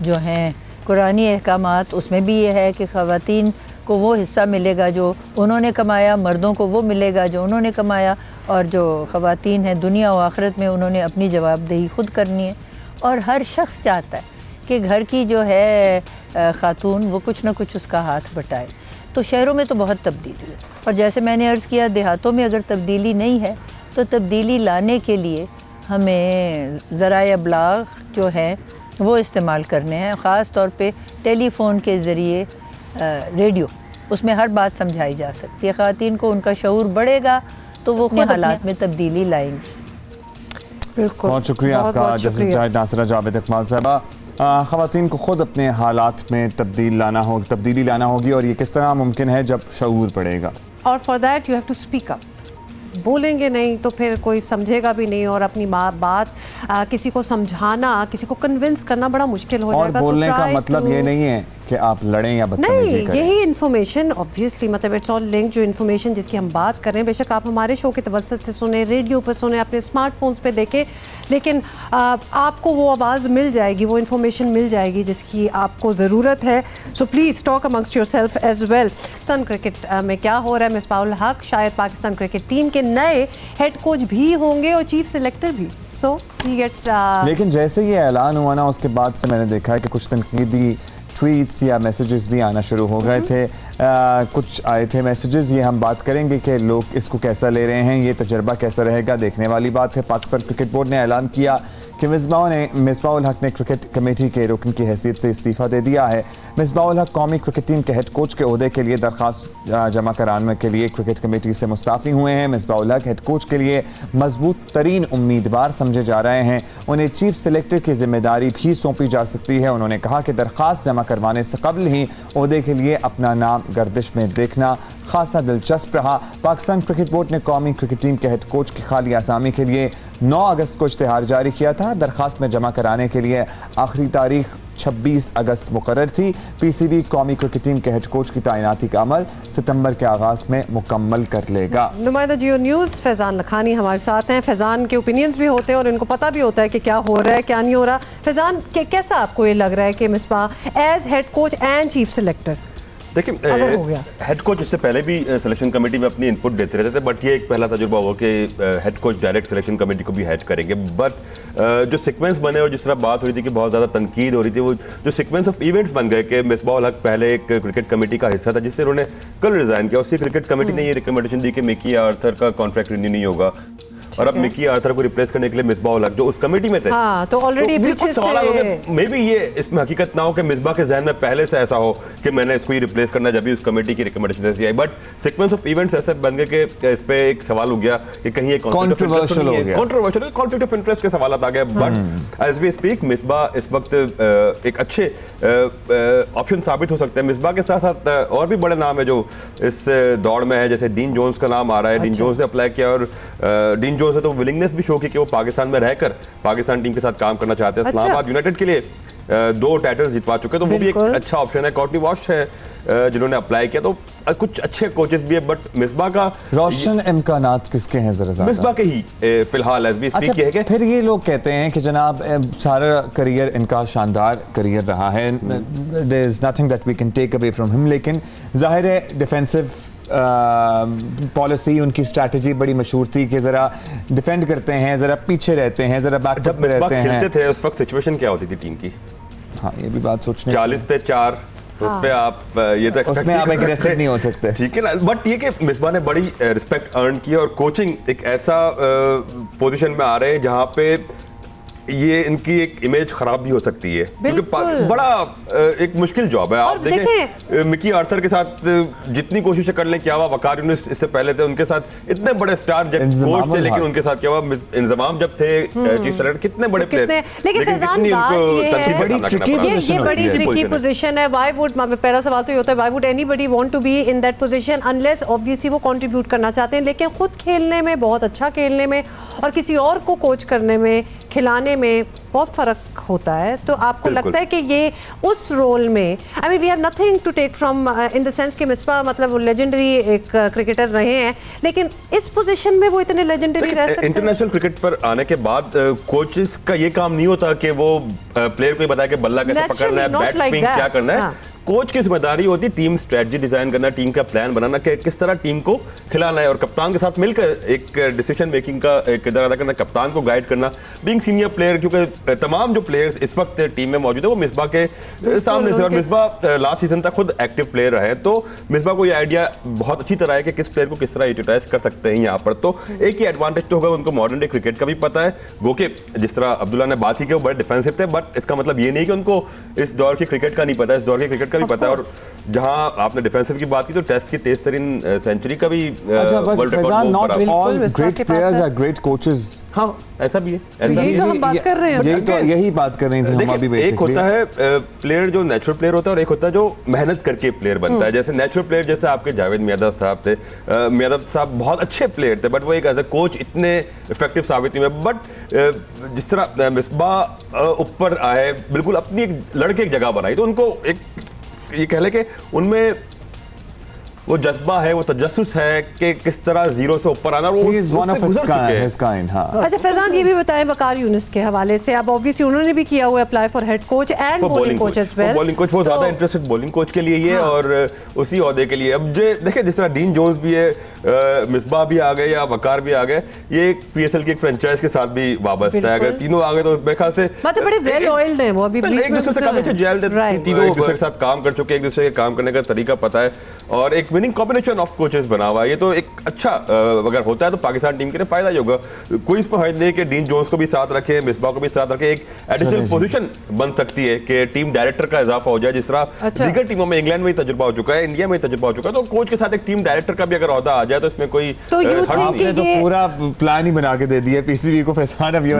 जो हैं कुरानी अहकामात उसमें भी ये है कि ख़वातीन को वो हिस्सा मिलेगा जो उन्होंने कमाया, मर्दों को वो मिलेगा जो उन्होंने कमाया, और जो ख़वातीन हैं दुनिया और आखिरत में उन्होंने अपनी जवाबदेही खुद करनी है। और हर शख्स चाहता है कि घर की जो है ख़ातून वो कुछ ना कुछ उसका हाथ बटाए। तो शहरों में तो बहुत तब्दीली है, और जैसे मैंने अर्ज़ किया, देहातों में अगर तब्दीली नहीं है तो तब्दीली लाने के लिए हमें ज़राए अबलाग जो है वो इस्तेमाल करने हैं, ख़ास तौर पे टेलीफ़ोन के ज़रिए, रेडियो, उसमें हर बात समझाई जा सकती है। ख़वातीन को उनका शऊर बढ़ेगा तो वो खुद हालात में तब्दीली लाएंगी।
बिल्कुल,
बहुत शुक्रिया आपका जस्टिस नासिरा जावेद इकबाल साहबा। ख़वातीन को ख़ुद अपने हालात में तब्दीली लाना होगी, और ये किस तरह मुमकिन है जब शऊर बढ़ेगा।
और for that you have to speak up. बोलेंगे नहीं तो फिर कोई समझेगा भी नहीं, और अपनी बात किसी को समझाना, किसी को कन्विंस करना बड़ा मुश्किल हो जाएगा।
और बोलने का मतलब ये नहीं है कि आप लड़ें या बदतमीजी करें।
यही इन्फॉर्मेशन ऑब्वियसली, मतलब इट्स ऑल लिंक। जो इन्फॉर्मेशन जिसकी हम बात कर रहे हैं, बेशक आप हमारे शो के तवज्जुह से सुने, रेडियो पर सुने, अपने स्मार्टफोन्स पे देखें, लेकिन आपको वो आवाज़ मिल जाएगी, वो इन्फॉर्मेशन मिल जाएगी जिसकी आपको ज़रूरत है। So please talk amongst yourself as well. Pakistan cricket में क्या हो रहा है? मिसबाहुल हक शायद पाकिस्तान क्रिकेट टीम के नए हेड कोच भी होंगे और चीफ सिलेक्टर भी। सो ही गेट्स
लेकिन जैसे ये ऐलान हुआ ना, उसके बाद से मैंने देखा है कि कुछ तनकीदी ट्वीट्स या मैसेजेस भी आना शुरू हो गए थे। कुछ आए थे मैसेजेस, ये हम बात करेंगे कि लोग इसको कैसा ले रहे हैं, ये तजर्बा कैसा रहेगा, देखने वाली बात है। पाकिस्तान क्रिकेट बोर्ड ने ऐलान किया कि मिसबाहुल हक ने क्रिकेट कमेटी के रुकन की हैसियत से इस्तीफ़ा दे दिया है। मिसबाहुल हक कौमी क्रिकेट टीम के हेड कोच के ओहदे के लिए दरख्वास्त जमा कराने के लिए क्रिकेट कमेटी से मुस्ताफ़ी हुए हैं। मिसबाहुल हक हेड कोच के लिए मजबूत तरीन उम्मीदवार समझे जा रहे हैं। उन्हें चीफ सेलेक्टर की जिम्मेदारी भी सौंपी जा सकती है। उन्होंने कहा कि दरख्वास्त जमा करवाने से कबल ही ओहदे के लिए अपना नाम गर्दिश में देखना खासा दिलचस्प रहा। पाकिस्तान क्रिकेट बोर्ड ने कौमी क्रिकेट टीम के हेड कोच की खाली आसामी के लिए 9 अगस्त को इश्तिहार जारी किया था। दरख्वास्त में जमा कराने के लिए आखिरी तारीख 26 अगस्त मुकर्रर थी। पीसीबी कौमी क्रिकेट टीम के हेड कोच की तैनाती का अमल सितंबर के आगाज में मुकम्मल कर लेगा।
नुमाइंदा जियो न्यूज़ फैज़ान लखानी हमारे साथ हैं। फैज़ान के ओपिनियंस भी होते हैं और इनको पता भी होता है कि क्या हो रहा है, क्या नहीं हो रहा। फैज़ान, कैसा आपको ये लग रहा है कि Misbah as head coach and chief selector?
देखिए, हेड कोच इससे पहले भी सिलेक्शन कमेटी में अपनी इनपुट देते रहते थे, बट ये एक पहला तजुर्बा हुआ कि head coach direct selection committee को भी हेड करेंगे। बट जो सीक्वेंस बने और जिस तरह बात हो रही थी कि बहुत ज़्यादा तनकीद हो रही थी, वो जो सीक्वेंस ऑफ इवेंट्स बन गए कि मिसबाहुल हक पहले एक क्रिकेट कमेटी का हिस्सा था जिससे उन्होंने कल रिजाइन किया। उसी क्रिकेट कमेटी ने ये रिकमेंडेशन दी कि मिकी आर्थर का कॉन्ट्रैक्ट रिन्यू नहीं होगा, और अब मिकी आर्थर को रिप्लेस करने के लिए मिसबाहुल हक जो उस कमेटी में थे,
तो ऑलरेडी
कुछ सवाल हो गए। मे बी ये इसमें हकीकत ना हो कि मिसबाह के जहन में पहले से ऐसा हो कि मैंने इसको ही रिप्लेस करना, जब भी उस कमेटी की रिकमेंडेशन ऐसी आई। बट सीक्वेंस ऑफ इवेंट्स ऐसे बन गए कि इस पे एक सवाल हो गया कि कहीं एक कॉन्ट्रोवर्शियल कॉन्फ्लिक्ट ऑफ इंटरेस्ट के सवाल आ गए। But as we speak Misbah इस वक्त एक अच्छे ऑप्शन साबित हो सकते हैं। मिसबाह के साथ साथ और भी बड़े नाम है जो इस दौड़ में है, जैसे डीन जोन्स का नाम आ रहा है। डीन जोन्स ने अप्लाई किया और डीन जोन्स ने तो विलिंगनेस भी शो की कि वो पाकिस्तान में रहकर पाकिस्तान टीम के साथ काम करना चाहते हैं। इस्लामाबाद यूनाइटेड के लिए 2 टाइटल्स जितवा चुके हैं, तो वो भी एक अच्छा ऑप्शन है। कॉर्टनी वॉश है जिन्होंने अप्लाई किया, तो कुछ अच्छे कोचेस भी है, बट मिसबा का
रोशन इम्कानात किसके हैं जरा?
मिसबा के ही फिलहाल एज बी स्पीक है कि
फिर ये लोग कहते हैं कि जनाब सारा करियर इनका शानदार करियर रहा है, there is nothing that we can take away from him, लेकिन जाहिर है डिफेंसिव पॉलिसी उनकी स्ट्रैटेजी बड़ी मशहूर थी कि जरा डिफेंड करते हैं, जरा पीछे रहते हैं, जरा बैकअप में रहते हैं।
खेलते थे उस वक्त सिचुएशन क्या होती थी टीम की?
हाँ, ये भी बात सोचने
40 पे 4, उस पे आप ये तो
उसमें आप एग्रेसिव नहीं हो सकते,
ठीक है ना। बट ये कि मिसबा ने बड़ी रिस्पेक्ट अर्न की और कोचिंग एक ऐसा पोजीशन में आ रहे हैं जहां पे ये इनकी एक इमेज खराब भी हो सकती है, क्योंकि बड़ा एक मुश्किल जॉब है। आप देखें मिकी आर्थर के साथ जितनी कोशिशें कर लें, क्या हुआ वकार यूनिस इससे पहले थे, उनके साथ इतने बड़े स्टार जब कोच थे, लेकिन उनके साथ क्या हुआ, इंतजाम जब थे चीफ सेलेक्टर, कितने बड़े प्लेयर,
लेकिन कितनी उनको बड़ी ट्रिकी पोजीशन है। व्हाई वुड, पहला सवाल तो ये होता है, why would anybody want to be in that position unless obviously वो कंट्रीब्यूट करना चाहते हैं, लेकिन खुद खेलने में, बहुत अच्छा खेलने में और किसी और को कोच करने में, खिलाने में बहुत फर्क होता है। तो आपको लगता है कि ये उस रोल में, I mean we have nothing to take from in the sense कि मिसबा मतलब लेजेंडरी एक क्रिकेटर रहे हैं, लेकिन इस पोजीशन में वो इतने लेजेंडरी रह सकते हैं?
इंटरनेशनल क्रिकेट पर आने के बाद कोचेस का ये काम नहीं होता कि वो प्लेयर को बताए कि बल्ला कैसे पकड़ना है, बैट स्विंग क्या करना है। कोच की जिम्मेदारी होती है टीम स्ट्रेटजी डिजाइन करना, टीम का प्लान बनाना कि किस तरह टीम को खिलाना है, और कप्तान के साथ मिलकर एक डिसीजन मेकिंग का किरदार अदा करना, कप्तान को गाइड करना, बीइंग सीनियर प्लेयर, क्योंकि तमाम जो प्लेयर्स इस वक्त टीम में मौजूद है वो मिसबा के सामने से, और मिसबा लास्ट सीजन तक खुद एक्टिव प्लेयर रहे, तो मिसबा को ये आइडिया बहुत अच्छी तरह है कि किस प्लेयर को किस तरह यूटिलाइज कर सकते हैं यहाँ पर। तो एक ही एडवांटेज तो होगा, उनको मॉडर्न डे क्रिकेट का भी पता है, गो के जिस तरह अब्दुल्ला ने बात की कि वो बड़े डिफेंसिव थे, बट इसका मतलब ये नहीं कि उनको इस दौर की क्रिकेट का नहीं पता, इस दौर के क्रिकेट का भी पता है। और जहां आपने डिफेंसिव की बात की तो टेस्ट की तेज तरीन सेंचुरी का भी world record, not all great players are great coaches. हाँ, ऐसा भी है,
यही तो हम बात कर रहे हैं,
यही बात कर रहे थे हम अभी।
एक होता है प्लेयर जो नेचुरल प्लेयर होता है, और एक होता है जो मेहनत करके प्लेयर बनता है। जैसे नेचुरल प्लेयर जैसे आपके जावेद मियादाद साहब थे, मियादाद साहब बहुत अच्छे प्लेयर थे, बट वो एक एज ए कोच इतने इफेक्टिव साबित हुए। बट जिस तरह मिसबा ऊपर आए, बिल्कुल अपनी एक लड़के एक जगह बनाई, तो उनको एक ये कह ले कि उनमें वो जज्बा है, वो तजस्सुस है कि किस तरह जीरो से ऊपर आना, वो
अच्छा फैजान ये भी बताएं वकार यूनिस के हवाले से, अब ऑब्वियसली उन्होंने भी किया हुआ है apply for head coach and bowling coach as well.
Bowling coach वो ज्यादा इंटरेस्टेड बॉलिंग कोच के लिए ये, और उसी ओहदे के लिए। अब देखिए जिस तरह डीन जोन्स भी है, मिसबा भी आ गए या वकार भी आ गए, ये पीएसएल की एक फ्रेंचाइज के साथ भी वाबस्ता है। अगर तीनों आ गए तो मेरे ख्याल से
मतलब बड़े वेल ऑयल्ड हैं वो, अभी
एक दूसरे से काफी अच्छे जेल्ड हैं, तीनों एक दूसरे के साथ काम कर चुके हैं, एक दूसरे के काम करने का तरीका पता है, और एक विनिंग कॉम्बिनेशन ऑफ कोचेस बना हुआ है। ये तो एक अच्छा अगर होता है तो पाकिस्तान टीम के लिए फायदा ही होगा। कोई इस पर हर्ज नहीं कि डीन जोन्स को भी साथ रखे, मिसबा को भी साथ रखे, एक एडिशनल पोजीशन बन सकती है कि टीम डायरेक्टर का इजाफा हो जाए, जिस तरह दीगर टीमों में इंग्लैंड में ही तजुर्बा हो चुका है, इंडिया में ही तजुर्बा हो चुका है, तो कोच के साथ एक टीम डायरेक्टर का भी अगर ओहदा आ जाए तो इसमें कोई
तो पूरा प्लान ही बना के दे दिया पीसीबी को। फैजान अब ये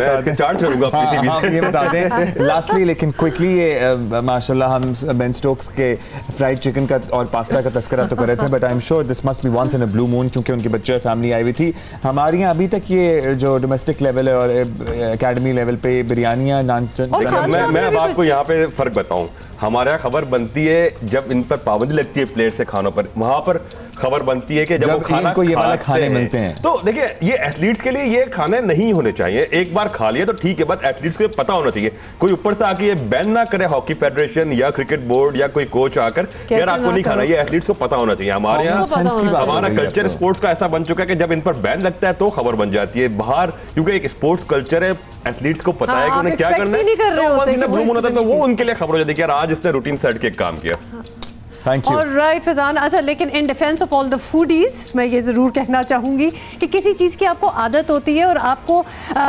बता दें लास्टली, लेकिन क्विकली, ये माशाल्लाह हम बेन स्टोक्स के फ्राइड चिकन का और पास्ता का तस्करा तो कर रहे थे, but I am sure this must be once in a blue moon, क्योंकि उनके बच्चे और फैमिली आई हुई थी। हमारे यहाँ अभी तक ये जो डोमेस्टिक लेवल है और एकेडमी लेवल पे बिरयानियाँ, नान,
मैं अब आपको यहाँ पे फर्क बताऊँ। हमारे यहाँ खबर बनती है जब इन पर पाबंदी लगती है प्लेट से खानों पर, वहां पर खबर बनती है कि जब वो खाना
को ये वाले खाने मिलते हैं।
तो देखिए ये एथलीट्स के लिए ये खाने नहीं होने चाहिए, एक बार खा लिए तो ठीक है, बट एथलीट्स को पता होना चाहिए, कोई ऊपर से आके ये बैन ना करे हॉकी फेडरेशन या क्रिकेट बोर्ड या कोई कोच आकर यार आपको नहीं खाना, ये एथलीट्स को पता होना चाहिए। हमारे यहाँ हमारा कल्चर स्पोर्ट्स का ऐसा बन चुका है कि जब इन पर बैन लगता है तो खबर बन जाती है बाहर, क्योंकि एक स्पोर्ट्स कल्चर है, एथलीट्स को पता है कि उन्हें क्या करना है, तो वो उनके लिए खबर हो जाती है कि यार आज इसने रूटीन सेट के काम किया।
Thank you.
Alright, फैजान, अच्छा लेकिन in defence of all the foodies मैं ये ज़रूर कहना चाहूँगी कि किसी चीज़ की आपको आदत होती है और आपको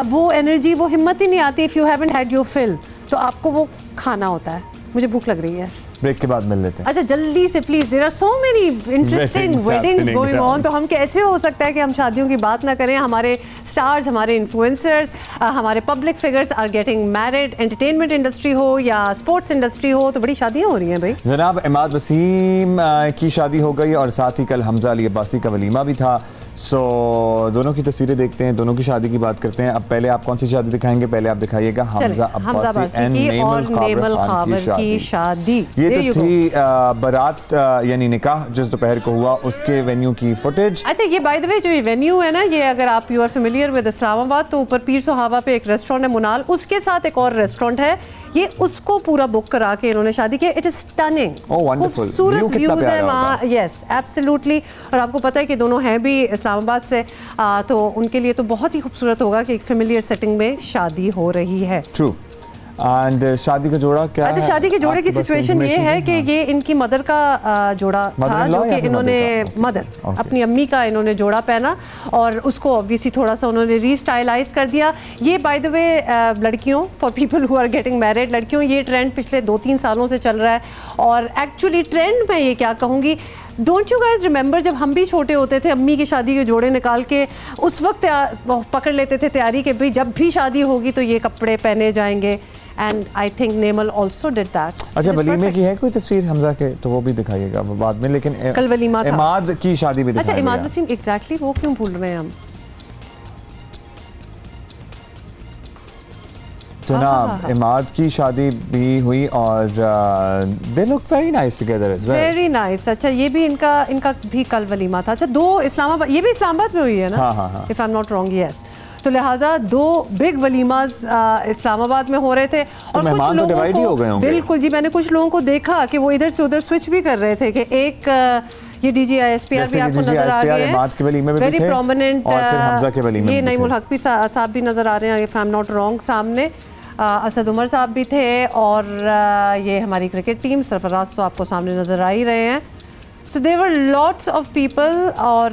वो एनर्जी, वो हिम्मत ही नहीं आती, if you haven't had your fill, तो आपको वो खाना होता है। मुझे भूख लग रही है,
ब्रेक के बाद मिल लेते हैं।
अच्छा जल्दी से please, there are so many interesting weddings going on, तो हम कैसे हो सकता है कि हम शादियों की बात ना करें। हमारे स्टार्स, हमारे इन्फ्लुएंसर्स, हमारे public figures are getting married, entertainment industry हो या स्पोर्ट्स इंडस्ट्री हो, तो बड़ी शादियां हो रही हैं भाई।
जनाब इमाद वसीम की शादी हो गई और साथ ही कल हमजा अली अब्बासी का वलीमा भी था। सो दोनों की तस्वीरें देखते हैं, दोनों की शादी की बात करते हैं। अब पहले आप कौन सी शादी दिखाएंगे? पहले आप दिखाइएगा हमजा अब्बासी एंड नेमल खाबर की शादी। ये तो थी बारात यानी निकाह जिस दोपहर को हुआ, उसके वेन्यू की फुटेज।
अच्छा, ये बाय द वे जो ये वेन्यू है ना, ये अगर आप you are familiar with Islamabad, तो ऊपर पीर सुहावा पे एक रेस्टोरेंट है मुनाल, उसके साथ एक और रेस्टोरेंट है, ये उसको पूरा बुक करा के इन्होंने शादी की। इट इज स्टनिंग, खूबसूरत व्यूज है वहाँ। Yes absolutely. और आपको पता है कि दोनों हैं भी इस्लामाबाद से, तो उनके लिए तो बहुत ही खूबसूरत होगा कि एक फेमिलियर सेटिंग में शादी हो रही है।
ट्रू। एंड शादी का जोड़ा क्या है?
अच्छा, शादी के जोड़े की सिचुएशन ये है कि ये इनकी मदर का जोड़ा था, जो कि इन्होंने अपनी अम्मी का इन्होंने जोड़ा पहना और उसको ऑब्वियसली थोड़ा सा उन्होंने रीस्टाइलाइज कर दिया। ये बाय द वे लड़कियों, for people who are getting married, लड़कियों ये ट्रेंड पिछले 2-3 सालों से चल रहा है। और एक्चुअली ट्रेंड मैं ये क्या कहूँगी, डोंट यू गाइज रिमेंबर जब हम भी छोटे होते थे, अम्मी की शादी के जोड़े निकाल के उस वक्त पकड़ लेते थे तैयारी के, भाई जब भी शादी होगी तो ये कपड़े पहने जाएंगे। And I think Nemal also did that.
अच्छा, वलीमे की है कोई तस्वीर हमजा के? तो वो भी दिखाइएगा बाद में, लेकिन
कल वलीमा था।
इमाद की शादी भी दिखाइएगा।
अच्छा, इमाद वसीम, एग्जैक्टली वो क्यों भूल रहे हैं हम?
जनाब इमाद की शादी भी हुई और they look very nice together as well.
Very nice. अच्छा, ये भी इनका भी कल वलीमा था। अच्छा, 2 इस्लामाबाद, ये भी इस्लामाबाद में हुई है ना?
हाँ।
If I am not wrong, yes. तो लिहाजा 2 बिग वलीमास इस्लामाबाद में हो रहे थे और कुछ लोगों को, बिल्कुल जी, मैंने कुछ लोगों को देखा कि वो इधर से उधर स्विच भी कर रहे थे कि एक ये DGISPR भी आपको नजर आ गए हैं, वेरी प्रोमिनेंट। ये नईमुल हक भी साहब भी नजर आ रहे हैं, if I am not wrong. सामने असद उमर साहब भी थे और ये हमारी क्रिकेट टीम, सरफराज तो आपको सामने नजर आ ही रहे हैं। So there were lots of people और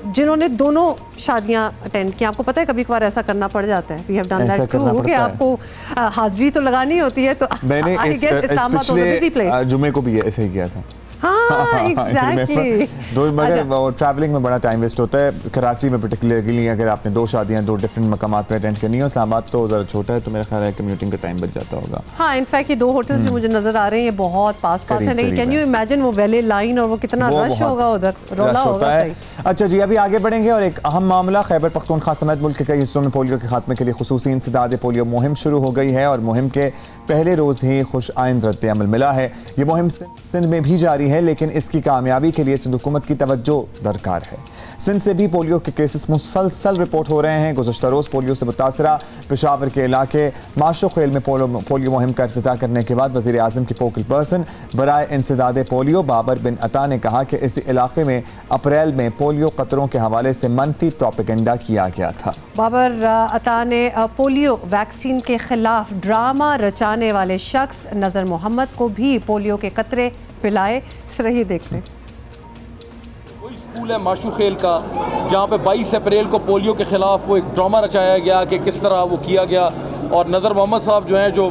जिन्होंने दोनों शादियां अटेंड की। आपको पता है कभी कभार ऐसा करना पड़ जाता है, we have done that too, कि आपको हाजिरी तो लगानी होती है। तो
मैंने इस पिछले जुमे को भी ऐसे ही किया था।
हाँ, एग्जैक्टली।
मगर ट्रैवलिंग में बड़ा टाइम वेस्ट होता है। कराची में पर्टिकुलरली अगर आपने 2 शादियां 2 डिफरेंट मकामात पे अटेंड करनी है, इस्लामाबाद तो ज़रा छोटा है, तो मेरा ख्याल है कम्यूटिंग का टाइम बच जाता होगा।
हाँ, इनफैक्ट ये 2 होटल्स जो मुझे नजर आ रहे हैं ये बहुत पास है। नहीं, कैन यू इमेजिन वो वैले लाइन और वो कितना रश होगा उधर, रोला होगा।
अच्छा जी, अभी आगे बढ़ेंगे और एक अहम मामला, खैबर पख्तूनख्वा समेत मुल्क के कई हिस्सों में पोलियो के खात्मे के लिए खुसूसी इंसदाद पोलियो मुहिम शुरू हो गई है और मुहिम के पहले रोज़ ही खुश आइंद रद्द अमल मिला है। ये मुहिम सिंध में भी जारी है, लेकिन इसकी कामयाबी के लिए सिंध हुकूमत की तवज्जो दरकार है। सिंध से भी पोलियो के केसेस मुसलसल रिपोर्ट हो रहे हैं। गुज़श्ता रोज़ पोलियो से मुतासरा पेशावर के इलाके माशो खेल में पोलियो मुहिम का इफ्तिताह करने के बाद वज़ीर आज़म की फोकल पर्सन बराए इंसदाद पोलियो बाबर बिन अता ने कहा कि इस इलाके में अप्रैल में पोलियो कतरों के हवाले से मनफी प्रोपेगेंडा किया गया था।
बाबर अता ने पोलियो वैक्सीन के खिलाफ ड्रामा रचाने वाले शख्स नज़र मोहम्मद को भी पोलियो के कतरे पिलाए। रही देख लें।
कोई स्कूल है माशू खेल का जहाँ पे 22 अप्रैल को पोलियो के खिलाफ वो एक ड्रामा रचाया गया कि किस तरह वो किया गया। और नज़र मोहम्मद साहब जो हैं, जो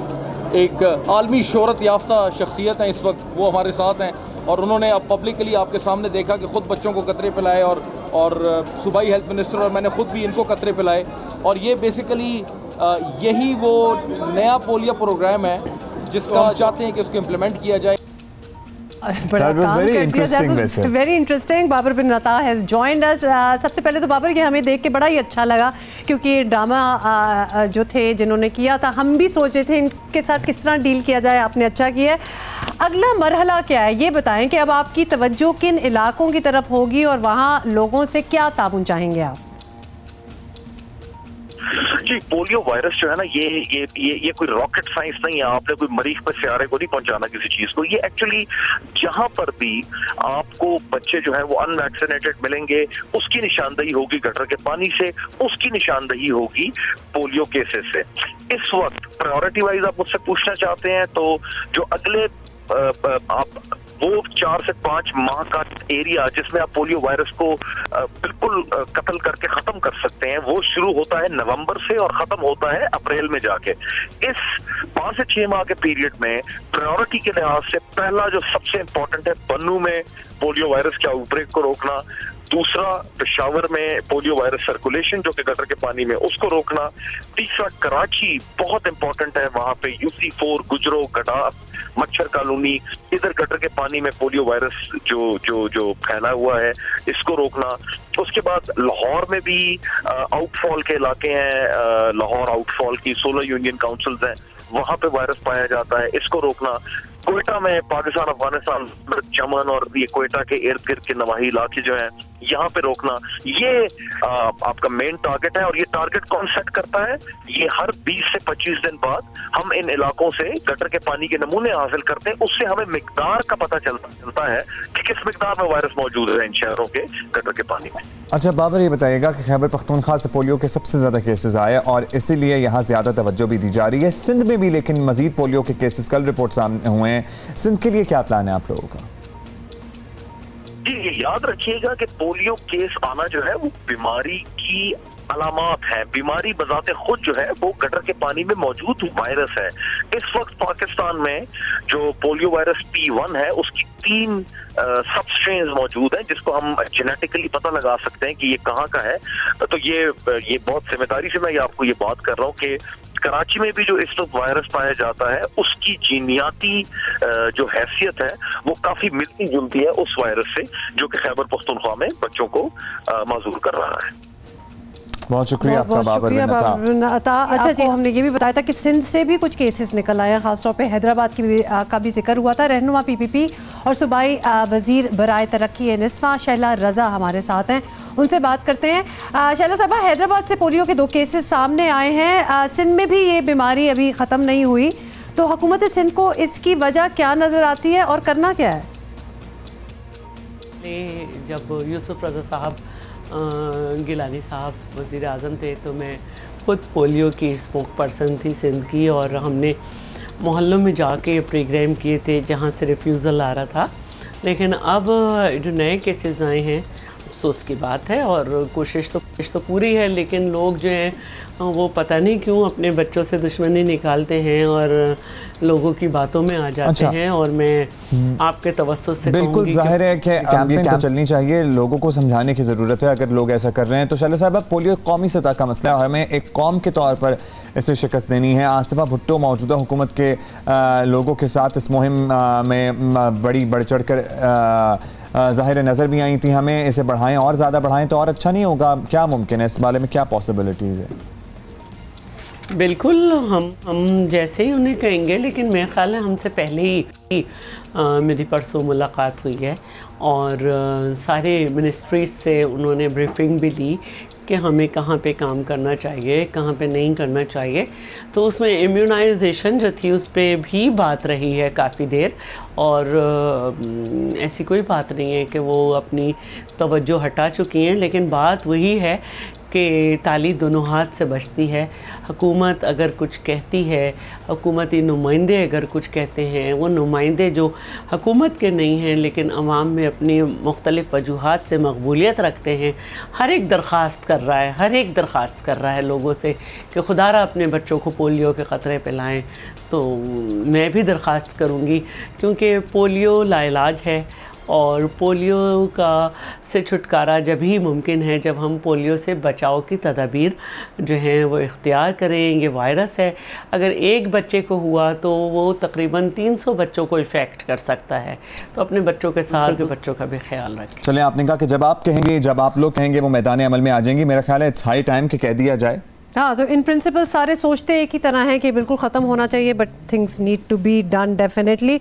एक आलमी शोहरत याफ्ता शख्सियत हैं, इस वक्त वो हमारे साथ हैं और उन्होंने अब पब्लिकली आपके सामने देखा कि ख़ुद बच्चों को कतरे पिलाए और सूबाई हेल्थ मिनिस्टर और मैंने ख़ुद भी इनको कतरे पिलाए। और ये बेसिकली यही वो नया पोलियो प्रोग्राम है जिसका हम चाहते हैं कि उसको इम्प्लीमेंट किया जाए।
Very interesting. बाबर बिन अता हैज जॉइंड अस। सबसे पहले तो बाबर, ये हमें देख के बड़ा ही अच्छा लगा क्योंकि ड्रामा जो थे जिन्होंने किया था, हम भी सोचे थे इनके साथ किस तरह डील किया जाए। आपने अच्छा किया। अगला मरहला क्या है ये बताएं कि अब आपकी तवज्जो किन इलाकों की तरफ होगी और वहाँ लोगों से क्या ताउन चाहेंगे आप?
जी, पोलियो वायरस जो है ना, ये कोई रॉकेट साइंस नहीं है। आपने कोई मरीज पर सियारे को नहीं पहुंचाना किसी चीज को। ये एक्चुअली जहां पर भी आपको बच्चे जो है वो अनवैक्सीनेटेड मिलेंगे, उसकी निशानदही होगी गटर के पानी से, उसकी निशानदही होगी पोलियो केसेस से। इस वक्त प्रायोरिटी वाइज आप मुझसे पूछना चाहते हैं तो जो अगले आप वो 4 से 5 माह का एरिया जिसमें आप पोलियो वायरस को बिल्कुल कत्ल करके खत्म कर सकते हैं, वो शुरू होता है नवंबर से और खत्म होता है अप्रैल में जाके। इस 5 से 6 माह के पीरियड में प्रायोरिटी के लिहाज से पहला जो सबसे इंपॉर्टेंट है, बन्नू में पोलियो वायरस के आउटब्रेक को रोकना। दूसरा पेशावर में पोलियो वायरस सर्कुलेशन जो कि गटर के पानी में, उसको रोकना। तीसरा कराची बहुत इंपॉर्टेंट है, वहां पे UC4 गुजरो गडा मच्छर कॉलोनी, इधर गटर के पानी में पोलियो वायरस जो फैला हुआ है, इसको रोकना। उसके बाद लाहौर में भी आउटफॉल के इलाके हैं, लाहौर आउटफॉल की 16 यूनियन काउंसिल्स हैं, वहां पे वायरस पाया जाता है, इसको रोकना। कोयटा में पाकिस्तान अफगानिस्तान चमन और ये कोयटा के इर्द गिर्द के नवाही इलाके जो हैं, यहाँ पे रोकना, ये आपका मेन टारगेट है। और ये टारगेट कौन सेट करता है? ये हर 20 से 25 दिन बाद हम इन इलाकों से गटर के पानी के नमूने हासिल करते हैं, उससे हमें मिकदार का पता चलता है कि किस मिकदार में वायरस मौजूद है इन शहरों के गटर के पानी में।
अच्छा बाबर, ये बताइएगा कि खैबर पख्तूनख्वा से पोलियो के सबसे ज़्यादा केसेस आए और इसीलिए यहाँ ज़्यादा तवज्जो भी दी जा रही है। सिंध में भी लेकिन मजीद पोलियो के केसेस कल रिपोर्ट सामने हुए हैं। सिंध के लिए क्या प्लान है आप लोगों का?
जी, ये याद रखिएगा कि पोलियो केस आना जो है वो बीमारी की अलामात है। बीमारी बजाते खुद जो है वो गटर के पानी में मौजूद वायरस है। इस वक्त पाकिस्तान में जो पोलियो वायरस P1 है उसकी 3 सब स्ट्रेन्स मौजूद हैं, जिसको हम जेनेटिकली पता लगा सकते हैं कि ये कहाँ का है। तो ये बहुत जिम्मेदारी से मैं आपको ये बात कर रहा हूँ कि कराची में भी जो इस वक्त वायरस पाया जाता है उसकी जीनियाती जो हैसियत है वो काफी मिलती जुलती है उस वायरस से जो कि खैबर पख्तूनख्वा में बच्चों को माजूर कर रहा है।
बहुत शुक्रिया आपका बाबर बिन अता।
अच्छा जी, हमने ये भी बताया था कि सिंध से भी कुछ केसेस निकल आए हैं, खासतौर पे हैदराबाद का भी जिक्र हुआ था। रहनुमा PPP और सूबाई वजीर बराए तरक्की निस्फा शैला रजा हमारे साथ हैं, उनसे बात करते हैं। शैला साहबा, हैदराबाद से पोलियो के 2 केसेस सामने आए हैं, सिंध में भी ये बीमारी अभी ख़त्म नहीं हुई, तो हुकूमत सिंध को इसकी वजह क्या नज़र आती है और करना क्या है?
जब यूसुफ रजा साहब गिलानी साहब वज़ीर आज़म थे तो मैं खुद पोलियो की स्पोक पर्सन थी सिंध की, और हमने मोहल्लों में जाके प्रोग्राम किए थे जहाँ से रिफ्यूज़ल आ रहा था। लेकिन अब जो नए केसेस आए हैं अफसोस की बात है, और कोशिश तो पूरी है, लेकिन लोग जो हैं वो पता नहीं क्यों अपने बच्चों से दुश्मनी निकालते हैं और लोगों की बातों में आ जाते हैं। और मैं आपके तवज्जुह से
बिल्कुल जाहिर है कि कैंपेन तो चलनी चाहिए, लोगों को समझाने की ज़रूरत है अगर लोग ऐसा कर रहे हैं तो। शैला साहब, पोलियो कौमी सतह का मसला है और हमें एक कौम के तौर पर इसे शिकस्त देनी है। आसिफा भुट्टो मौजूदा हुकूमत के लोगों के साथ इस मुहिम में बड़ी बढ़ चढ़ कर ज़ाहिर नज़र भी आई थी। हमें इसे बढ़ाएं और ज़्यादा बढ़ाएं तो और अच्छा नहीं होगा? क्या मुमकिन है, इस बारे में क्या पॉसिबिलिटीज़ है?
बिल्कुल, हम जैसे ही उन्हें कहेंगे, लेकिन मेरे ख्याल है हमसे पहले ही मेरी परसों मुलाकात हुई है और सारे मिनिस्ट्रीज से उन्होंने ब्रीफिंग भी ली कि हमें कहाँ पे काम करना चाहिए, कहाँ पे नहीं करना चाहिए। तो उसमें इम्यूनाइजेशन जो थी उस पर भी बात रही है काफ़ी देर, और ऐसी कोई बात नहीं है कि वो अपनी तवज्जो हटा चुकी हैं। लेकिन बात वही है कि ताली दोनों हाथ से बचती है। हुकूमत अगर कुछ कहती है, हुकूमती नुमाइंदे अगर कुछ कहते हैं, वो नुमाइंदे जो हुकूमत के नहीं हैं लेकिन अवाम में अपनी मुख्तलिफ़ वजूहात से मकबूलियत रखते हैं, हर एक दरख्वास्त कर रहा है लोगों से कि खुदारा अपने बच्चों को पोलियो के ख़तरे पिलाएं। तो मैं भी दरख्वास्त करूँगी, क्योंकि पोलियो लाइलाज है और पोलियो का से छुटकारा जब ही मुमकिन है जब हम पोलियो से बचाव की तदाबीर जो हैं वो इख्तियार करें। ये वायरस है, अगर एक बच्चे को हुआ तो वो तकरीबन 300 बच्चों को इफ़ेक्ट कर सकता है। तो अपने बच्चों के साथ के बच्चों का भी ख्याल रखें।
चलें, आपने कहा कि जब आप कहेंगे, जब आप लोग कहेंगे वो मैदान अमल में आ जाएंगी। मेरा ख्याल है इट्स हाई टाइम कि कह दिया जाए।
हाँ, तो इन प्रिंसिपल सारे सोचते एक ही तरह हैं कि बिल्कुल ख़त्म होना चाहिए, but things need to be done definitely.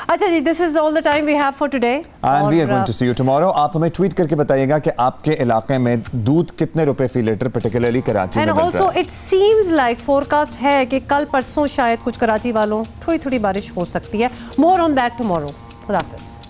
अच्छा जी, this is all the time we have for today
and we are going to see you tomorrow. आप हमें ट्वीट करके बताइएगा कि आपके इलाके में दूध कितने रुपए फी लीटर पर्टिकुलरली कराची में मिल रहा है। And
also it seems like forecast है कि कल परसों शायद कुछ कराची वालों थोड़ी थोड़ी बारिश हो सकती है। मोर ऑन दैट टुमारो। खुदा हाफिज़।